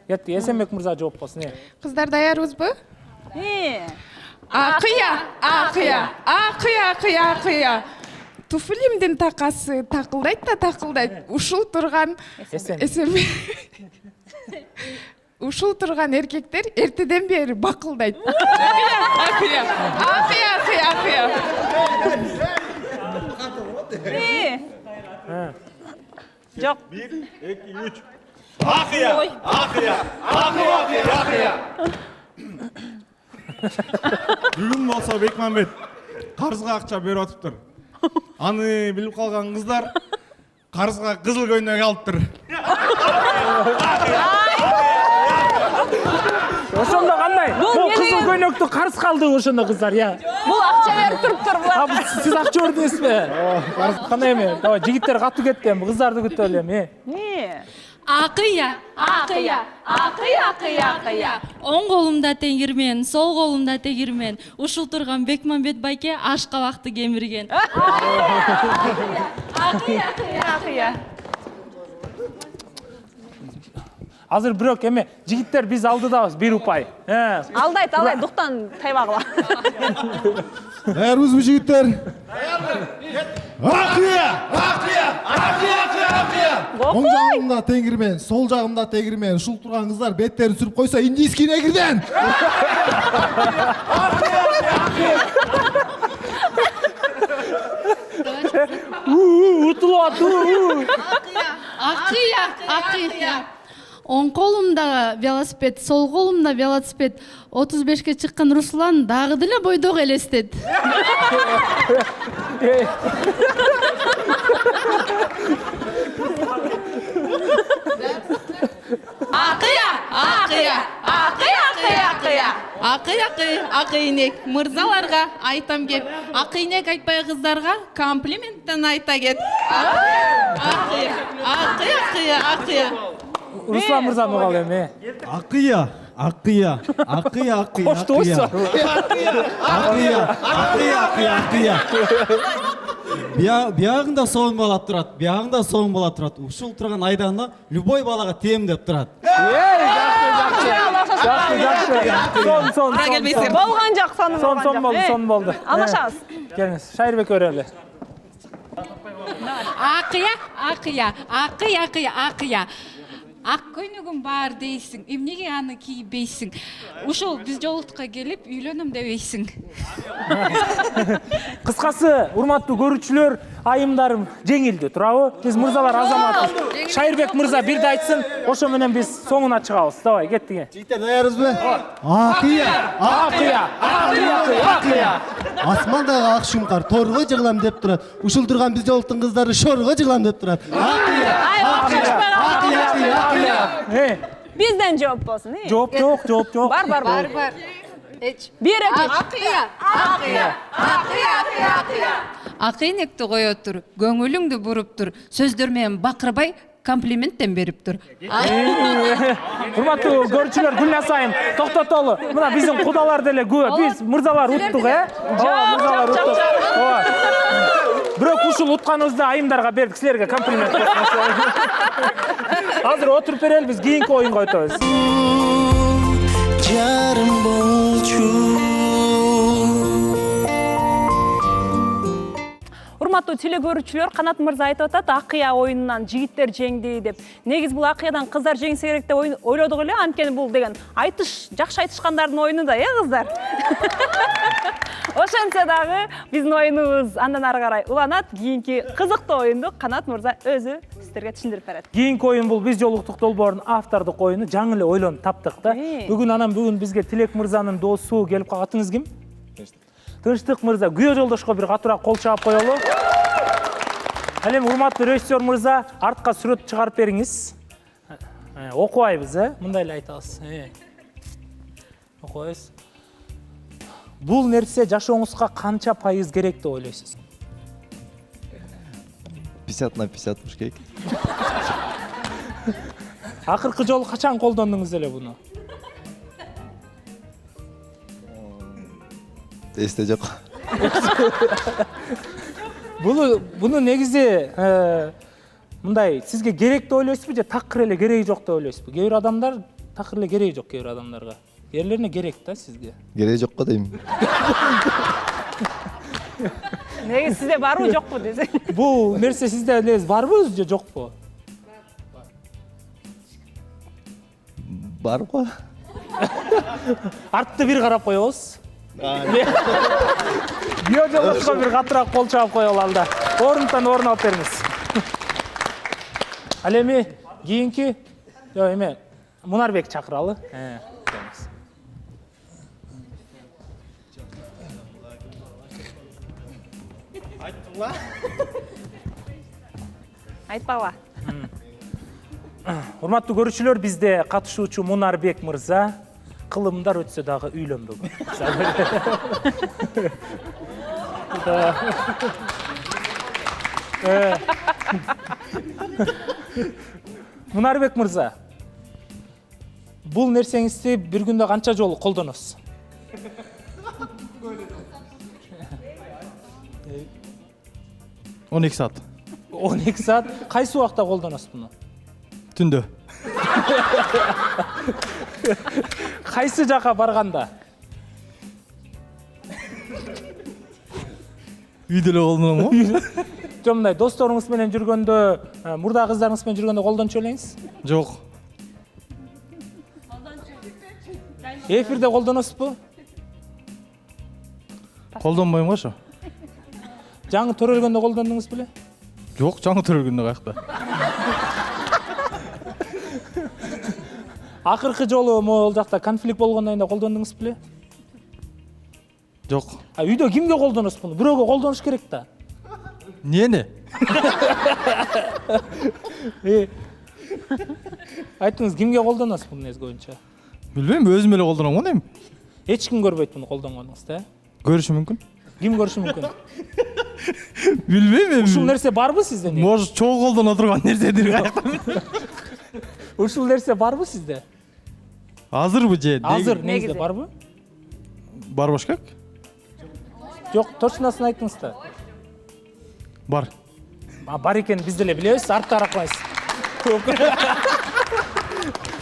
S2: Кетти, Эсенбек мырза жооп болсун.
S15: Кыздар даярбызбы? Акыя. Туфлимдин такасы такылдайт. Ушул турган Ушул турган эркектер эртеден бери бакылдайт. Акыя.
S3: Жок.
S4: 1, 2, 3. Акыя. Бүгүн болсо Бекмамбет карызга акча берип атыптыр. Аны билип калган кыздар карызга кызыл көйнөк алыптыр.
S2: Ошондо кандай? Бул кызыл көйнөктү карыз калды ошондо кыздар,
S3: Бул акча берип туруптур булар.
S2: Сиз акча бердиңизби? Кандай эме? Давай, жигиттер катуу кетти, кыздарды күтүп элем.
S21: Акыя. Оң колумда теңирмен, сол колумда тегирмен. Ушул турган Бекмамбет байке аш кабакты кемирген. Акыя.
S2: Азыр бирок эме жигиттер биз алдыдабыз 1 упай.
S3: Алдайт, дуктан тайбагыла.
S22: Даярбызбы жигиттер? Акыя. Оң жагымда теңирмен, сол жагымда тегирмен. Ушул турган кыздар беттерин сүрүп койсо индийский негрден.
S2: Утулат.
S21: Акыя. Оң колумда велосипед, сол колумда велосипед. 35-ке чыккан Руслан дагы деле бойдок элестет. Акыйнек мырзаларга айтам кеп, акыйнек айтпай кыздарга комплименттен айта кет. Акыя.
S2: Руслан мырза мыгал эме.
S20: Акыя.
S2: Коштойсо.
S20: Акыя. Биягында соң бала турат. Ушул турган айданда любой балага тем деп турат.
S2: Жакшы.
S3: Болгон жок,
S2: сон болду.
S3: Алмашабыз.
S2: Келиңиз, Шайырбек өрөлү.
S21: Акыя. Ак көйнөгүм бар дейсиң, эмнеге аны кийбейсиң? Ушул биз жолуктукка келип үйлөнөм дебейсиң.
S2: Кыскасы, урматтуу көрүүчүлөр, айымдарым жеңилди, туурабы? Биз мырзалар азаматбыз. Шайырбек мырза бирди айтсын, ошо менен биз соңуна чыгабыз. Давай, кеттиңе.
S22: Жигиттер даярбызбы? Акыя. Асмандагы ак шумкар торго жыгылам деп турат. Ушул турган биз жолуктун кыздары шорго жыгылам деп турат.
S3: Бизден жооп болсун.
S2: Жооп жок.
S3: Бар. Бир
S21: Акыйнекти кое тур, көңүлүңдү буруп тур, сөздөр менен бакырбай комплименттен берип тур.
S2: Урматтуу көрүүчүлөр, Гүлназ айым, токтотолу. Мына биздин кудалар деле көп. Биз мырзалар уттук, Мырзалар уттук. Бирок ушул утканыбызды айымдарга бердик, силерге комплимент болсун. Азыр отуруп берелибиз, кийинки оюнга өтөбүз.
S1: Жарым болчу.
S3: урматтуу телекөрүүчүлөр, Канат мырза айтып атат, акыя оюнунан жигиттер жеңди деп. Негиз бул акыядан кыздар жеңсе керек деп ойлодук эле, анткени бул деген айтыш, жакшы айтышкандардын оюну да, кыздар. Ошентсе дагы биздин оюнубуз андан ары карай уланат. Кийинки кызыктуу оюнду Канат мырза өзү сиздерге түшүндүрүп берет.
S2: Кийинки оюн бул биз жолуктук долбоордун автордук оюну. Жаңы эле ойлонуп таптык да. Бүгүн бизге Тилек мырзанын досу келип калган. Атыңыз ким? Тынчтык мырза, күйөө жолдошко бир катуураак кол чаап коелу. Ал эми урматтуу режиссер мырза, артка сүрөт чыгарып бериңиз. Окубайбыз, мындай эле айтабыз. Окуйбуз. Бул нерсе жашооңузга канча пайыз керек деп ойлойсуз?
S6: 50/50 болуш керек.
S2: Акыркы жолу качан колдондуңуз эле буну?
S6: Эсте жок.
S2: Буну негизи мындай сизге керек деп ойлойсузбу же такыр эле кереги жок деп ойлойсузбу? Кээ бир адамдар такыр эле кереги жок, кээ бир адамдарга. Ерлерине керек да сизге.
S6: Кереги жокко дейм.
S3: Неги сизде барбы жокпу десе?
S2: Бул нерсе сизде эле барбы же жокпу?
S6: Бар го.
S2: Артты бир карап коебуз. Күйөө жолдошко бир катуураак кол чаап коелу алда. Орунтан орун алып бериңиз. Ал эми кийинки эме Мунарбек чакыралы.
S3: Айттыңла? Айтпагыла.
S2: Урматтуу көрүүчүлөр, бизде катышуучу Мунарбек мырза кылымдар өтсө дагы үйлөнбөгөн. Мунарбек мырза, бул нерсеңизди бир күндө канча жолу колдоносуз?
S4: 12 саат.
S2: 12 саат. Кайсы убакта колдоносуз буну?
S4: Түндө.
S2: Кайсы жака барганда?
S4: Үйдө эле колдоном го?
S2: Жо мындай досторуңуз менен жүргөндө, мурда кыздарыңыз менен жүргөндө колдончу элеңиз?
S4: Жок.
S2: Эфирде колдоносузбу?
S4: Колдонбойм го ошо.
S2: Жаңы төрөлгөндө колдондуңуз беле?
S4: Жок, жаңы төрөлгөндө каякта.
S2: Акыркы жолу могул жакта конфликт болгондон кийин колдондуңуз беле?
S4: Жок.
S2: Үйдө кимге колдоносуз буну? Бирөөгө колдонуш керек да.
S4: Эмне?
S2: Айтыңыз, кимге колдоносуз буну нерсе боюнча?
S4: Билбейм, өзүм эле колдоном го дейм.
S2: Эч ким көрбөйт буну колдонгонуңузду,
S4: Көрүшү мүмкүн.
S2: Ким көрүшү мүмкүн?
S4: Билбейм эми.
S2: Ушул нерсе барбы сизде?
S4: Может, чоң колдоно турган нерседир каякта.
S2: Ушул нерсе барбы сизде?
S4: Азырбы же?
S2: Азыр негизде барбы?
S4: Бар бош керек?
S2: Жок, точносын айтыңыз да.
S4: Бар.
S2: Бар экенин биз деле билебиз, артта карапмайсыз.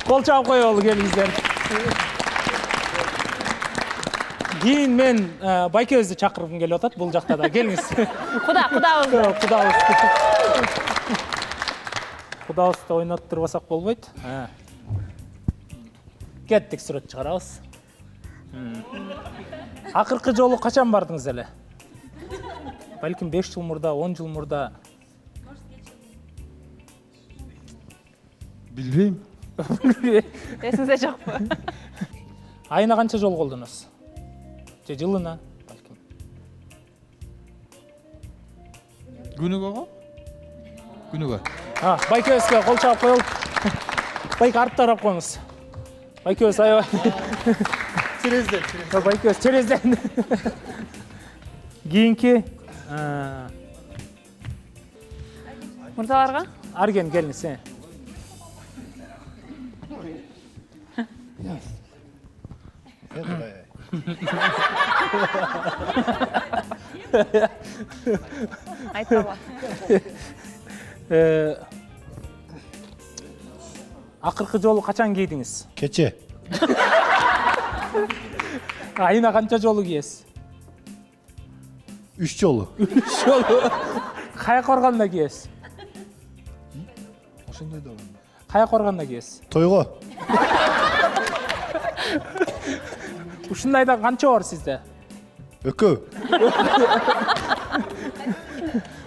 S2: Кол чаап коелу келиңиздер. Кийин мен байкебизди чакыргым келип атат, бул жакта да. Келиңиз. Кудабызды ойноттурбасак болбойт. Кеттик, сүрөт чыгарабыз. Акыркы жолу качан бардыңыз эле? Балким 5 жыл мурда, 10 жыл мурда.
S4: Билбейм.
S3: Эсиңизде жокпу?
S2: Айына канча жол колдоносуз? Же жылына? Балким.
S4: Күнүгө го? Күнүгө.
S2: Байкебизге кол чаап коелу. Байке артта карап коюңуз. Байкебиз аябай. Черезден. Байкебиз черезден. Кийинки
S3: Мырзаларга?
S2: Арген келиңиз.
S3: Айтпагыла.
S2: Акыркы жолу качан кийдиңиз?
S22: Кече.
S2: Айына канча жолу кийесиз?
S22: 3 жолу.
S2: 3 жолу. Каяк барганда кийесиз?
S22: Ошондой да.
S2: Каяк барганда кийесиз?
S22: Тойго.
S2: Ушундайда канча бар сизде?
S22: Экөө.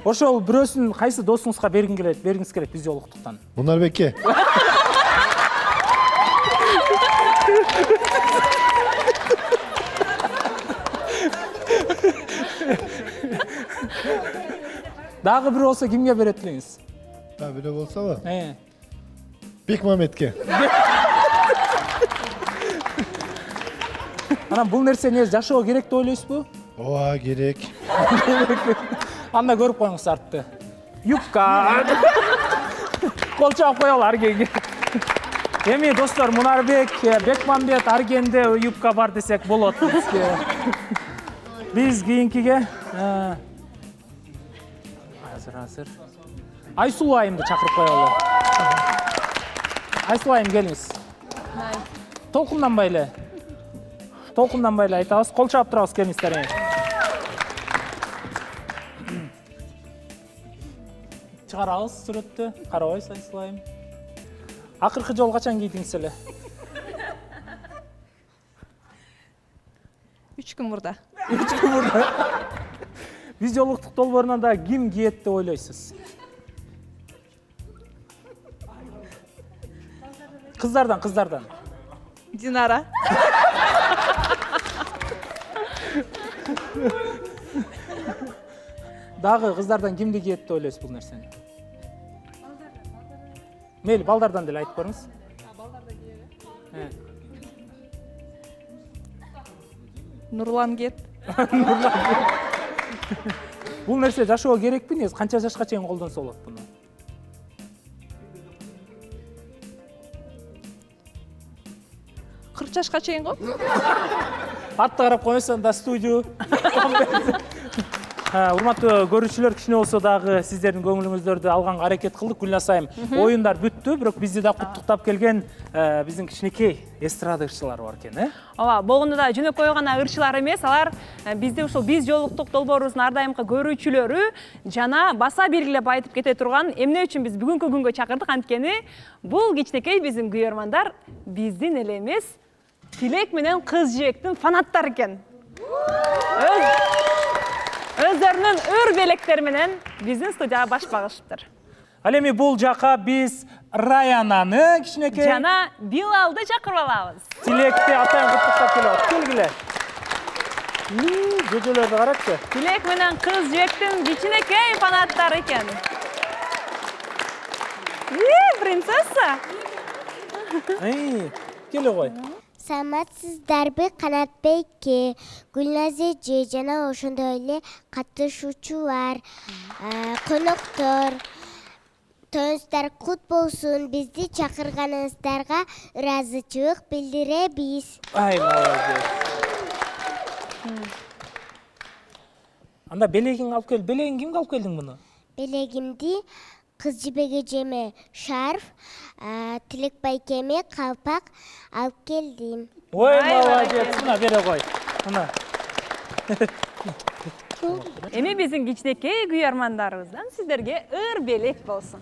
S2: Ошол бирөөсүн кайсы досуңузга бергиңиз келет биз жолуктуктан?
S22: Мунарбекке.
S2: Дагы бирөө болсо кимге берет элеңиз?
S22: Да, бирөө болсобу? Бекмамбетке.
S2: Анан бул нерсе негизи жашоо керек деп ойлойсузбу?
S22: Ооба, керек.
S2: Анда көрүп коюңуз артты. Юбка. Кол чаап коелу Аргенге. Эми достор, Мунарбек, Бекмамбет, Аргенде юбка бар десек болот бизге. Биз кийинкиге азыр Айсулуу айымды чакырып коелу. Айсулуу айым келиңиз. Толкунданбай эле айтабыз. Кол чаап турабыз, келиңиздер. Чыгарабыз сүрөттү. Карабайсыз Айсулуу айым. Акыркы жолу качан кийдиңиз эле?
S3: 3 күн мурда.
S2: 3 күн мурда. Биз жолуктук долбоорунан да ким кийет деп ойлойсуз? Кыздардан.
S3: Динара.
S2: Дагы кыздардан кимди кийет деп ойлойсуз бул нерсени? Мейли, балдардан деле айтып көрүңүз.
S3: Нурлан кет.
S2: Бул нерсе жашоо керекпи? Негизи канча жашка чейин колдонсо болот буну?
S3: Жашка чейин го?
S2: Артта карап койсоң да студию. Урматтуу көрүүчүлөр, кичине болсо дагы сиздердин көңүлүңүздөрдү алганга аракет кылдык. Гүлназ айым, оюндар бүттү, бирок бизди да куттуктап келген биздин кичинекей эстрада ырчылары бар экен,
S3: Ооба, болгондо да жөнөкөй гана ырчылар эмес, алар бизди ушул биз жолуктук долбоорубуздун ар дайымкы көрүүчүлөрү жана баса белгилеп айтып кете турган эмне үчүн биз бүгүнкү күнгө чакырдык, анткени бул кичинекей биздин күйөрмандар биздин эле эмес, Тилек менен кыз жээктин фанаттары экен. Өздөрүнүн өр белектери менен биздин студияга баш багышыптыр.
S2: Ал эми бул жака биз Раянаны кичинекей
S3: жана Билалды чакырып алабыз.
S2: Тилекти атайын куттуктап келебиз. Келгиле. Көзөлөрдү карачы.
S3: Тилек менен кыз жээктин кичинекей фанаттары экен. Принцесса.
S2: Келе кой.
S5: Саламатсыздарбы, Канатбек, Гүлназ эже жана ошондой эле катышуучулар, коноктор, тоюңуздар кут болсун. Бизди чакырганыңыздарга ыраазычылык билдиребиз.
S2: Молодец. Анда белегиң алып кел. Белегиң кимге алып келдиң муну?
S5: Белегимди кыз жибек эжеме шарф, Тилек байкеме калпак алып келдим.
S2: Ой, молодец. Мына бере кой. Мына.
S3: Эми биздин кичинекей күйөрмандарыбыздан сиздерге ыр белек болсун.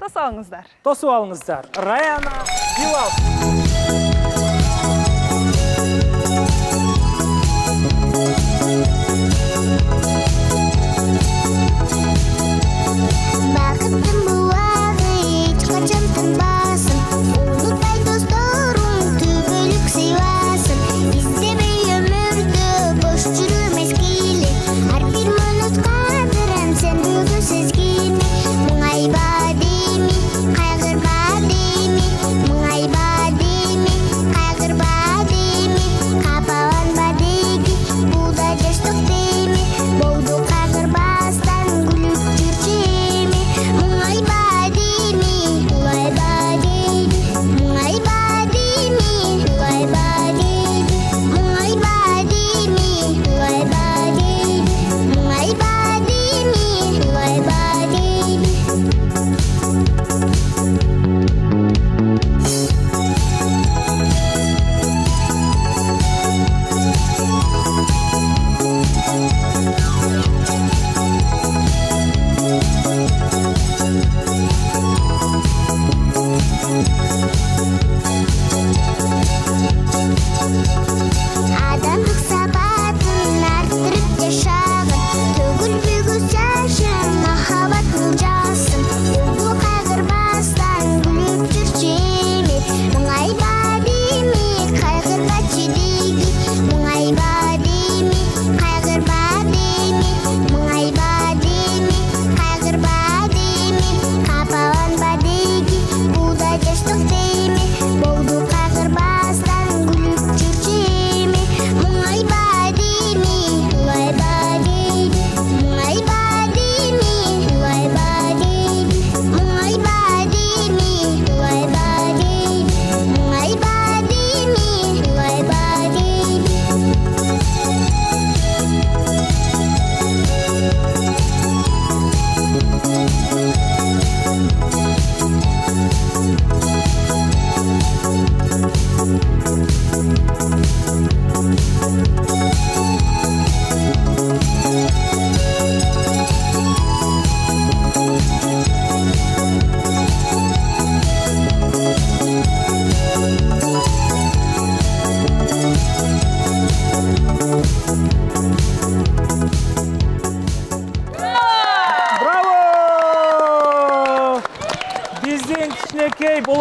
S3: Тосуп алыңыздар.
S2: Тосуп алыңыздар. Раяна, Билал.
S5: Бақыттың бұлағы ешқашан тынбасын, ұмытпай достарың түбілік сыйласын. Іздемей өмірді бос жүрмес келе, әрбір минут қадірін сен бүгінсіз келме. Мұңайба деме, қайғырма деме, мұңайба деме,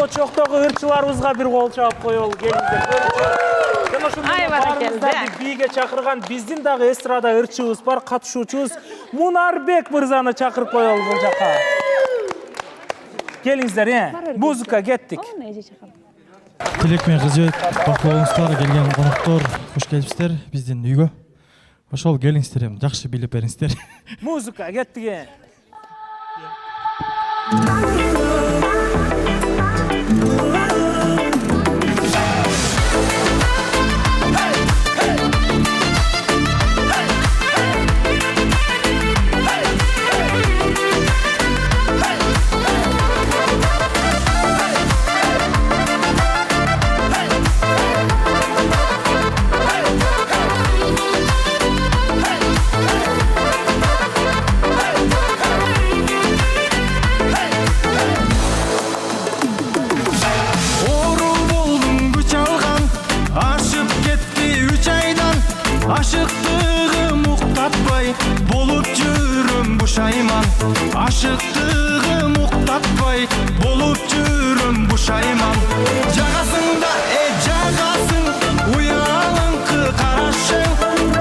S2: чоктогу ырчыларыбызга бир кол чаап коелу. Келиңиздер. Жана ошондой барыңыздарды бийге чакырган биздин дагы эстрада ырчыбыз бар, катышуучубуз Мунарбек мырзаны чакырып коелу бул жака. Келиңиздер, музыка кеттик.
S7: Тилек мен Кызжебек, бактылуу болуңуздар, келген коноктор, кош келипсиздер биздин үйгө. Ошол келиңиздер, жакшы билип бериңиздер.
S2: Музыка кеттик.
S1: Aşıktığım uqtatbay bolup жүрүм бушайман. Aşıktığım uqtatbay bolup жүрүм бушайман. Жағасыңда жағасың, уялыңқы қарашың.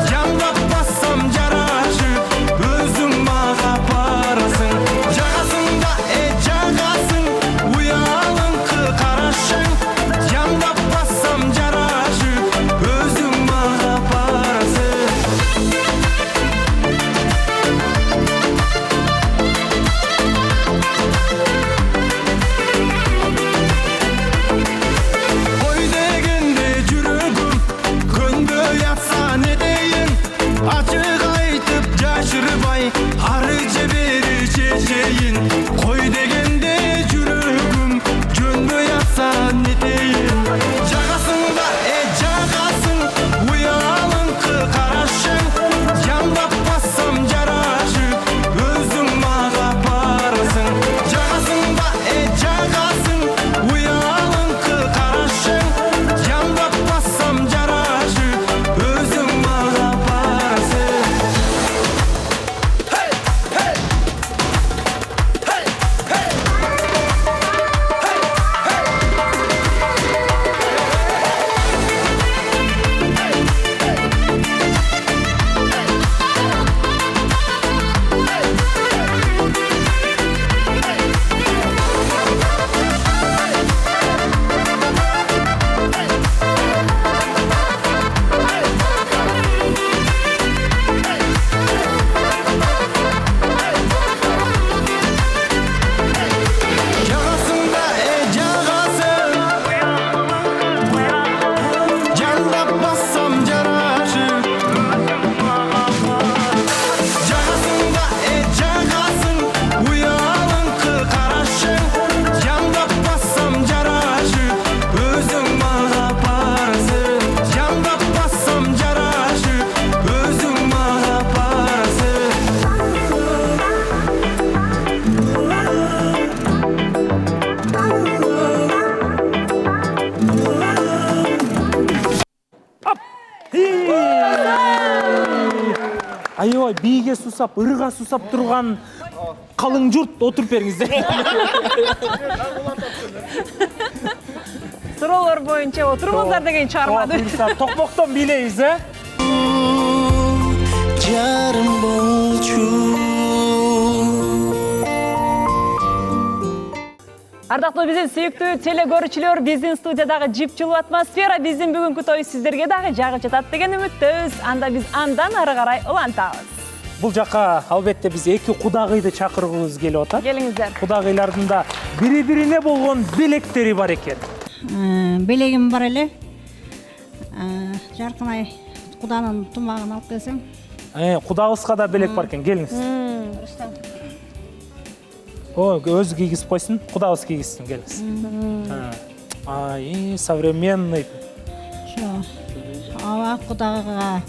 S1: Жамдап бассам жарашың, өзің маға барасың. Жағасыңда жағасың, уялыңқы қарашың. Жамдап бассам жарашың, өзің маға барасың. Ой дегенде жүрөгүм көнбөй атса не дейин, ачык айтып жашырбай ары же бери чечейин. Кой дегенде жүрөгүм көнбөй атса не дейин, жағасыңда жағасың, уялыңқы қарашың. Жамдап бассам жарашың, өзің маға барасың. Жағасыңда жағасың, уялыңқы қарашың. Жамдап бассам жарашың, өзің маға барасың. Жағасыңда жағасың, жамдап бассам жарашың. Жағасыңда жағасың, уялыңқы қарашың. Жамдап бассам жарашың, өзің маға барасың. Жамдап бассам жарашың, өзің маға барасың.
S2: Аябай бийге сусап, ырга сусап турган калың журт отуруп бериңиздер.
S3: Суроолор боюнча отуруңуздар деген чыгармады.
S2: Токмоктон бийлейбиз,
S1: Жарым болчу.
S3: Ардактуу биздин сүйүктүү телекөрүүчүлөр, биздин студиядагы жипчилуу атмосфера биздин бүгүнкү той сиздерге дагы жагып жатат деген үмүттөбүз. Анда биз андан ары карай улантабыз.
S2: Бул жака албетте биз эки кудагыйды чакыргыбыз келип атат.
S3: Келиңиздер.
S2: Кудагыйлардын да бири-бирине болгон белектери бар экен.
S8: Белегим бар эле. Жаркынай куданын тумагын алып келсем.
S2: Кудабызга да белек бар экен, келиңиз. Өзү кийгизип койсун, кудабыз кийгизсин, келиңиз. Ай, современный.
S8: Ава кудагыга.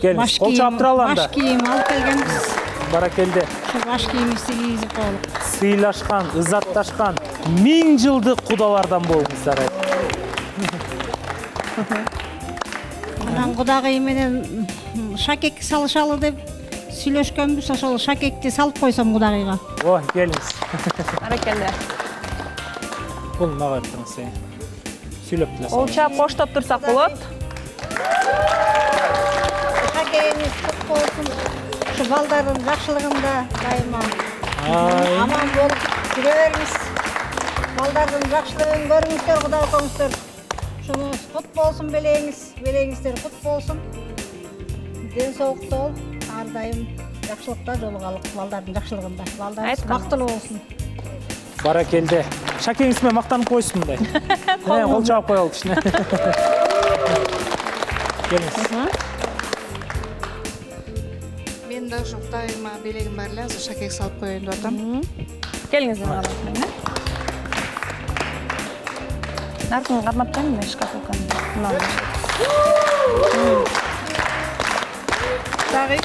S2: Келиңиз, кол чаап туралы анда.
S8: Баш кийим алып келгенбиз.
S2: Баракелде.
S8: Баш кийимибизди кийгизип коелук.
S2: Сыйлашкан, ызатташкан 1000 жылдык кудалардан болуңуздар.
S8: Анан кудагый менен шакек салышалы деп сүйлөшкөнбүз, ошол шакекти салып койсом кудагыйга.
S2: Ой, келиңиз.
S3: Баракелде.
S2: Бул мага бериңиз. Сүйлөп эле.
S3: Олчап коштоп турсак болот.
S8: Шакегиңиз кут болсун. Ушу балдардын жакшылыгында дайыма аман болуп жүрө бериңиз. Балдардын жакшылыгын көрүңүздөр, Кудай коңуздөр. Ушунуңуз кут болсун белеңиз, белеңиздер кут болсун. Ден соолукта болуп, ар дайым жакшылыкта жолугалык, балдардын жакшылыгында. Балдарыбыз бактылуу болсун.
S2: Баракелде. Шакеңиз менен мактанып койсун мындай. Кол чаап коелу кичине. Келиңиз.
S9: Мен да ушу дайыма белегим бар эле, азыр шакек салып коеюн деп атам.
S3: Келиңиз менен. Наркын карматпайм мен шкафылканы.
S9: Дагы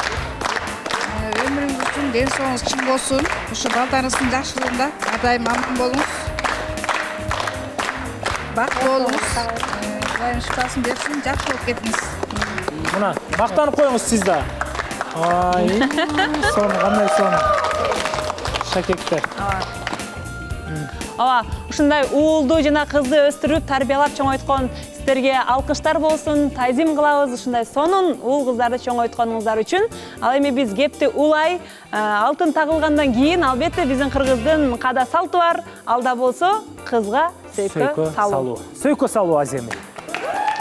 S9: өмүрүңүз үчүн ден соолугуңуз чың болсун. Ушу балдарыңыздын жакшылыгында ар дайым аман болуңуз. Бактылуу болуңуз. Кудайым шифасын берсин, жакшы болуп кетиңиз.
S2: Мына мактанып коюңуз сиз да. Ай, соны кандай соны. Шакектер.
S3: Ооба, ушундай уулду жана кызды өстүрүп, тарбиялап чоңойткон сиздерге алкыштар болсун, тазим кылабыз ушундай сонун уул кыздарды чоңойтконуңуздар үчүн. Ал эми биз кепти улай, алтын тагылгандан кийин албетте биздин кыргыздын када салты бар. Алда болсо кызга сөйкө салуу.
S2: Сөйкө салуу аземи.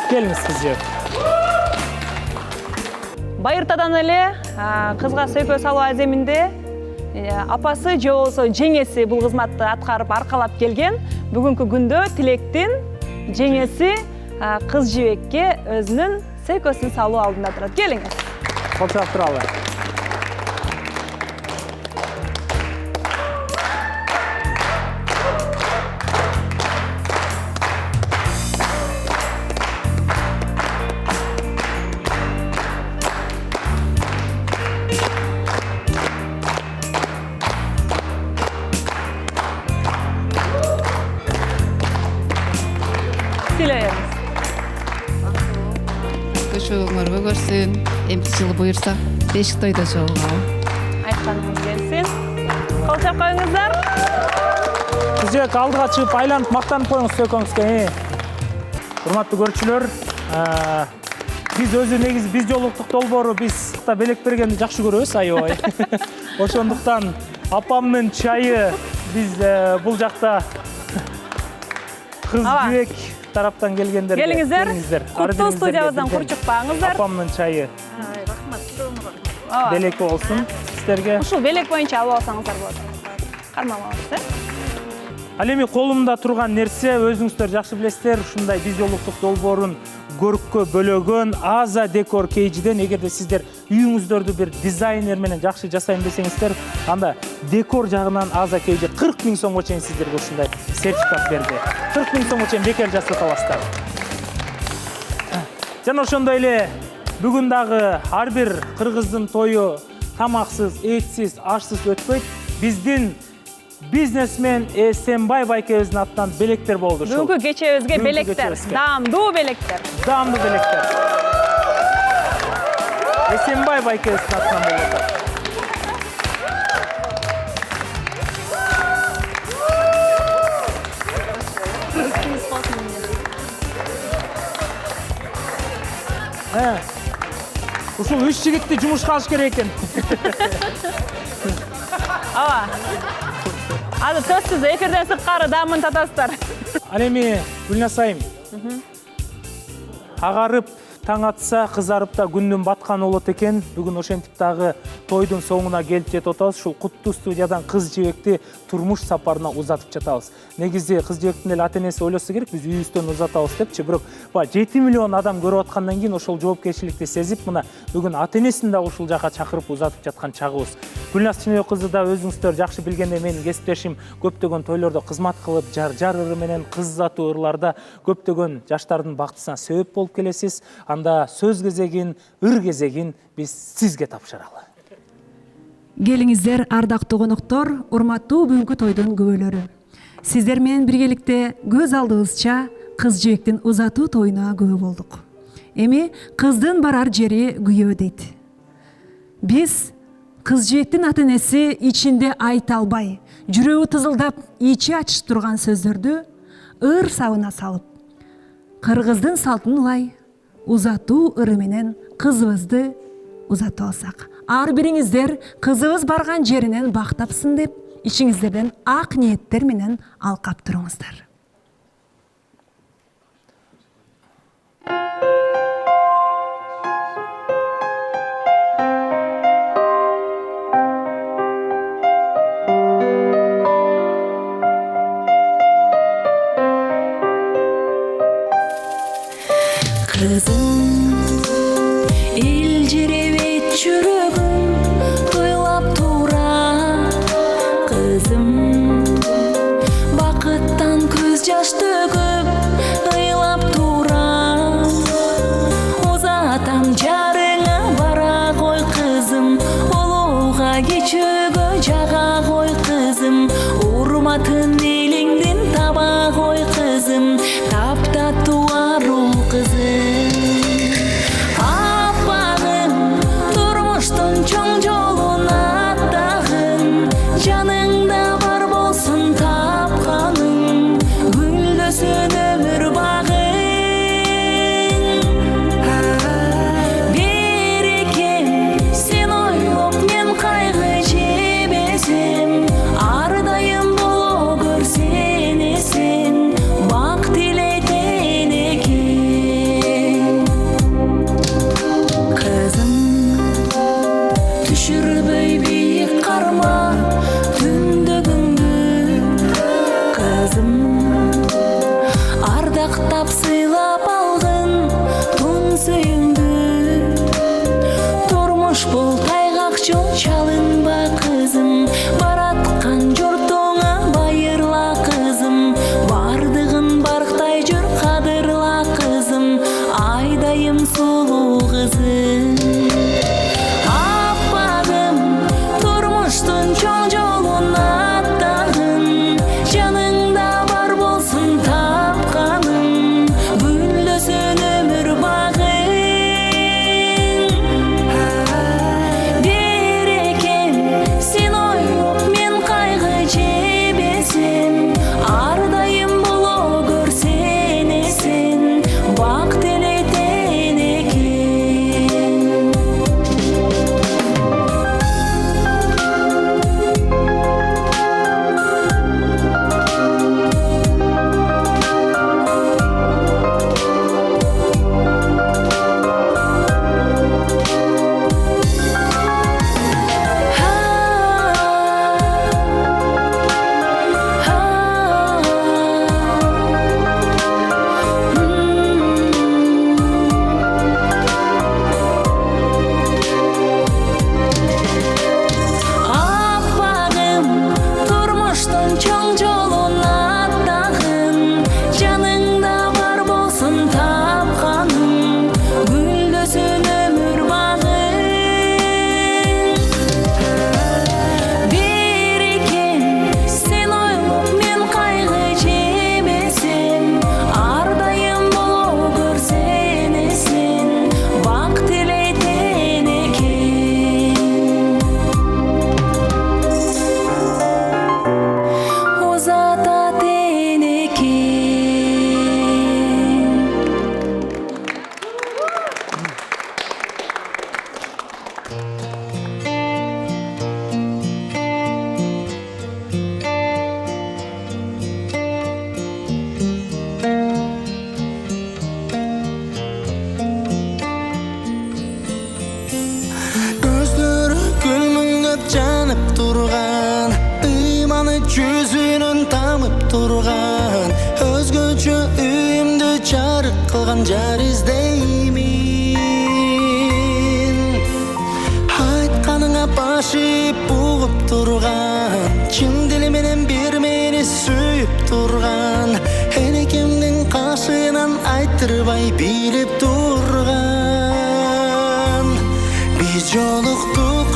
S2: Келиңиз кызжер.
S3: Байыртадан эле кызга сөйкө салуу аземинде апасы же болсо жеңеси бул кызматты аткарып аркалап келген. Бүгүнкү күндө Тилектин жеңеси кыз жибекке өзүнүн сөйкөсүн салуу алдында турат. Келиңиз.
S2: Кол чаап туралы.
S9: Көшөгөңөргө көрсүн. Эмки жылы буюрса, бешик тойдо чогулгалы.
S3: Айтканыңыз келсин. Кол чаап коюңуздар.
S2: Кызжек алдыга чыгып айланып мактанып коюңуз сөйкөңүзгө. Урматтуу көрүүчүлөр, биз өзү негизи биз жолуктук долбоору биз белек бергенди жакшы көрөбүз, аябай. Ошондуктан апамдын чайы биз бул жакта кыз жибек тараптан келгендерге
S3: келиңиздер. Куттуу студиябыздан курчукпаңыздар.
S2: Апамдын чайы. Белек болсун сиздерге.
S3: Ушул белек боюнча алып алсаңыздар болот. Кармамаңыз,
S2: Ал эми колумда турган нерсе өзүңүздөр жакшы билесиздер, ушундай биз жолуктук долбоорун көрккө бөлөгөн Аза Декор Кейжиден. Эгерде сиздер үйүңүздөрдү бир дизайнер менен жакшы жасайм десеңиздер, анда декор жагынан Аза Кейжи 40 000 сомго чейин сиздерге ушундай сертификат берди. 40 000 сомго чейин бекер жасата аласыздар. Жана ошондой эле бүгүн дагы ар бир кыргыздын тою тамаксыз, этсиз, ашсыз өтпөйт. Биздин бизнесмен Эсенбай байкебиздин атынан белектер болду.
S3: Бүгүнкү кечебизге белектер, даамдуу белектер.
S2: Даамдуу белектер. Эсенбай байкебиздин атынан болду. Ушул 3 жигитти жумушка алыш керек экен.
S3: Ооба. Азыр сөзсүз эфирден сырткары даамын татасыздар.
S2: Ал эми Гүлназ айым. Агарып таң атса, кызарып да күндүн баткан болот экен. Бүгүн ошентип дагы тойдун соңуна келип жетип атабыз. Ушул куттуу студиядан кыз жибекти турмуш сапарына узатып жатабыз. Негизи кыз жибектин эле ата-энеси ойлосо керек, биз үйүбүздөн узатабыз депчи, бирок 7 миллион адам көрүп аткандан кийин ошол жоопкерчиликти сезип, мына бүгүн ата-энесин да ушул жака чакырып узатып жаткан чагыбыз. Гүлназ Чыныбек кызы да өзүңүздөр жакшы билгендей, менин кесиптешим көптөгөн тойлордо кызмат кылып, жар ыры менен кыз узатуу ырларда көптөгөн жаштардын бактысына себеп болуп келесиз. Анда сөз кезегин, ыр кезегин биз сизге тапшыралы.
S10: Келиңиздер, ардактуу коноктор, урматтуу бүгүнкү тойдун күбөлөрү. Сиздер менен биргеликте көз алдыбызча кыз жибектин узатуу тоюна күбө болдук. Эми кыздын барар жери күйөө дейт. Биз кыз жибектин ата-энеси ичинде айта албай, жүрөгү тызылдап, ичи ачышып турган сөздөрдү ыр сабына салып, кыргыздын салтын улай узатуу ыры менен кызыбызды узатып алсак. Ар бириңиздер кызыбыз барган жеринен бактапсын деп, ичиңиздерден ак ниеттер менен алкап туруңуздар.
S11: Kızım, elcerevit жүрөгүм тойлап тура. Kızım, бакыттан көз жаш төгүп ыйлап тура. Узатам жарыңа бара кой кызым, улууга кечүүгө жага кой кызым, урматын элиңдин таба кой кызым, таптаттуу аруу кызым. Аппагым, турмуштун чоң жолун аттагын, жаныңда бар болсун тапканың, гүлдөсүн өмүр багың. Берекем, сен ойлоп мен кайгы жебесем, ар дайым боло көрсен эсен, бак тилейтен экен. Кызым, түшүрбөй бийик карма түндөгүңдү. Кызым, ардактап сыйлап алгын тун сүйүңдү. Турмуш бул тайгак жол, чалынба кызым, бараткан журтуңа байырла кызым, бардыгын барктай жүр кадырла кызым, айдайым сулуу кызым. Аппагым, турмуштун чоң жолун аттагын, жаныңда бар болсун тапканың, гүлдөсүн өмүр багың. Берекем, сен ойлоп мен кайгы жебесем, ар дайым боло көрсен эсен, бак тилейтен экен. Аппагым, турмуштун чоң жолун аттагын, жаныңда бар болсун тапканың, гүлдөсүн өмүр багың. Берекем, сен ойлоп мен кайгы жебесем, ар дайым боло көрсен эсен, бак тилейтен экен. Узататын экен.
S1: Көздөрү күлмүңдөп жанып турган, ыйманы жүзүнөн тамып турган, өзгөчө үйүмдү жарык кылган жар издеймин. Айтканыңа баш ийип бугуп турган, чын дили менен бир мени сүйүп турган, энекемдин кашынан айттырбай билип турган. Биз жолуктук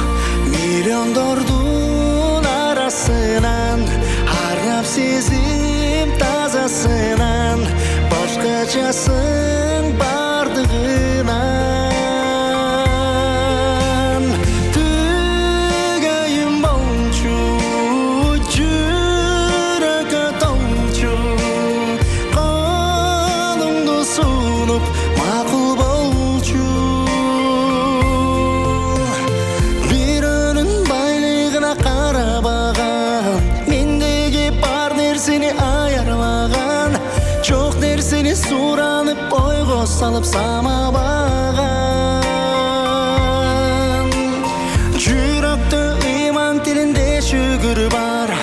S1: миллиондордун арасынан, арап сезим тазасынан, башкачасын бардыгынан. Түгөйүм болчу, жүрөгкө толчу, салып самабаған. Жүрөктө иман тилинде шүгүр бар,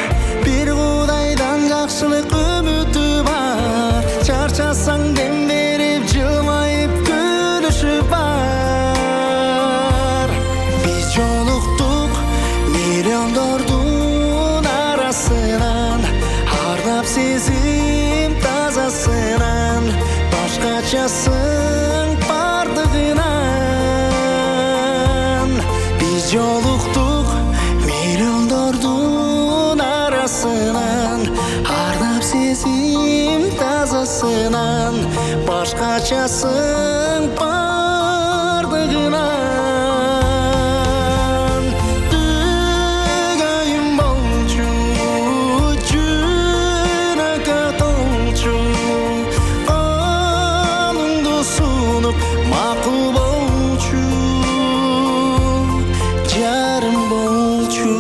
S1: бир Кудайдан жакшылык үмүтү бар. Чарчасаң дем берип жылмайып күлүшүп бар. Биз жолуктук миллиондордун арасынан, ардап сезим тазасынан, башкачасың бардыгынан. Биз жолуктук миллиондордун арасынан, ардап сезим тазасынан, башкачасың бардыгынан. Түгөйүм болчу, жүрөккө толчу, колуңду сунуп макул болчу, жарым болчу.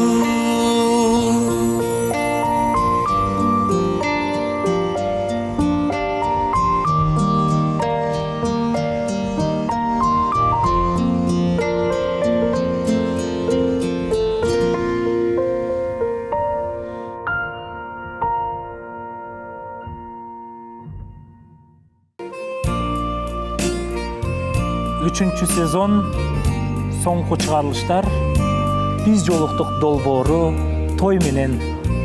S2: Üçüncü сезон соңку чыгарылыштар биз жолуктук долбоору той менен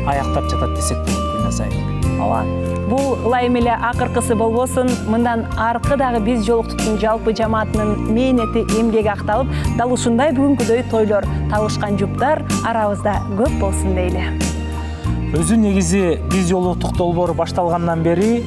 S2: аяктап жатат десек болот. Гүлназай.
S3: Ооба. Бул ылайым эле акыркысы болбосун, мындан аркы дагы биз жолуктуктун жалпы жамаатынын мээнети, эмгеги акталып, дал ушундай бүгүнкүдөй тойлор, табышкан жуптар арабызда көп болсун дейли.
S2: Өзү негизи биз жолуктук долбоору башталгандан бери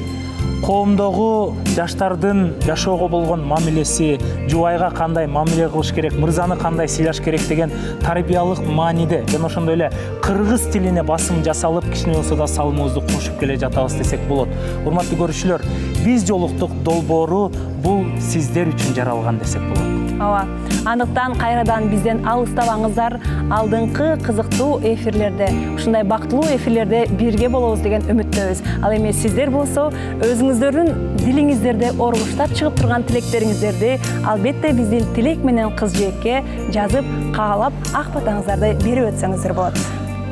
S2: коомдогу жаштардын жашоого болгон мамилеси, жубайга кандай мамиле кылыш керек, мырзаны кандай сыйлаш керек деген тарбиялык мааниде жана ошондой эле кыргыз тилине басым жасалып, кичине болсо да салымыбызды кошуп келе жатабыз десек болот. Урматтуу көрүүчүлөр, биз жолуктук долбоору бул сиздер үчүн жаралган десек болот.
S3: Ооба. Андыктан кайрадан бизден алыстабаңыздар, алдыңкы кызыктуу эфирлерде, ушундай бактылуу эфирлерде бирге болобуз деген үмүттөбүз. Ал эми сиздер болсо өзүңүздөрдүн дилиңиздерде оругуштап чыгып турган тилектериңиздерди албетте биздин тилек менен кыз жээкке жазып, каалап, ак батаңыздарды берип өтсөңүздөр болот.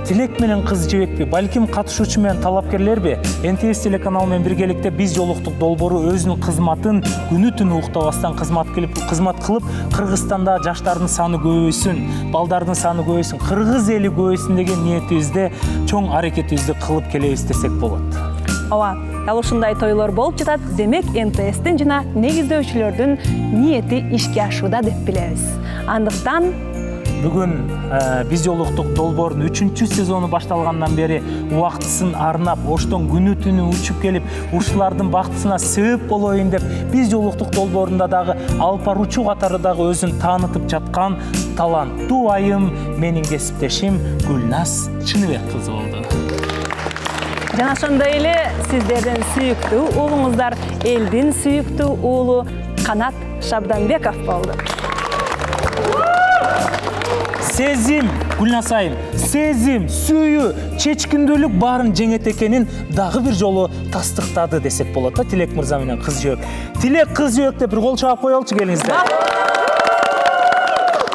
S2: Тилек менен кыз жебекпи, балким катышуучу менен талапкерлерби? НТС телеканалы менен биргеликте биз жолуктук долбоору өзүнүн кызматын күнү-түнү уктабастан кызмат кылып, Кыргызстанда жаштардын саны көбөйсүн, балдардын саны көбөйсүн, кыргыз эли көбөйсүн деген ниетибизде чоң аракетибизди кылып келебиз десек болот.
S3: Ооба, дал ушундай тойлор болуп жатат. Демек, НТСтин жана негиздөөчүлөрдүн ниети ишке ашууда деп билебиз. Андыктан
S2: бүгүн биз жолуктук долбоордун 3-чү сезону башталгандан бери убактысын арнап, оштон күнү-түнү учуп келип, ушулардын бактысына себеп болоюн деп биз жолуктук долбоорунда дагы алып баруучу катары дагы өзүн таанытып жаткан таланттуу айым менин кесиптешим Гүлназ Чыныбек кызы болду.
S3: Жана ошондой эле сиздердин сүйүктүү уулуңуздар, элдин сүйүктүү уулу Канат Шабданбеков болду.
S2: Сезим, Гүлназ айым, сезим, сүйүү, чечкиндүүлүк баарын жеңет экенин дагы бир жолу тастыктады десек болот да, Тилек мырза менен кыз жөөк. Тилек кыз жөөк деп бир кол чаап коелучу келиңиздер.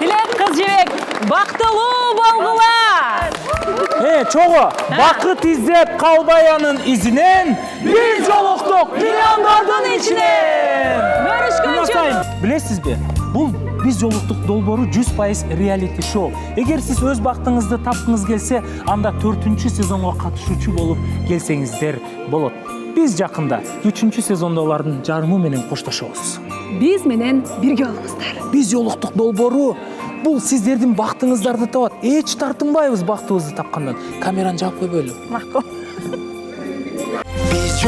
S3: Тилек кыз жөөк, бактылуу болгула!
S2: Чого, бакыт издеп калбаянын изинен, биз жолуктук миллиондордун ичинен.
S3: Көрүшкөнчү.
S2: Билесизби? Бул биз жолуктук долбоору 100% реалити шоу. Эгер сиз өз бактыңызды тапкыңыз келсе, анда 4-чү сезонго катышуучу болуп келсеңиздер болот. Биз жакында 3-чү сезондо алардын жарымы менен коштошобуз.
S3: Биз менен бирге болуңуздар.
S2: Биз жолуктук долбоору бул сиздердин бактыңыздарды табат. Эч тартынбайбыз бактыбызды тапкандан. Камераны жаап койбойлу.
S3: Макул.
S1: Биз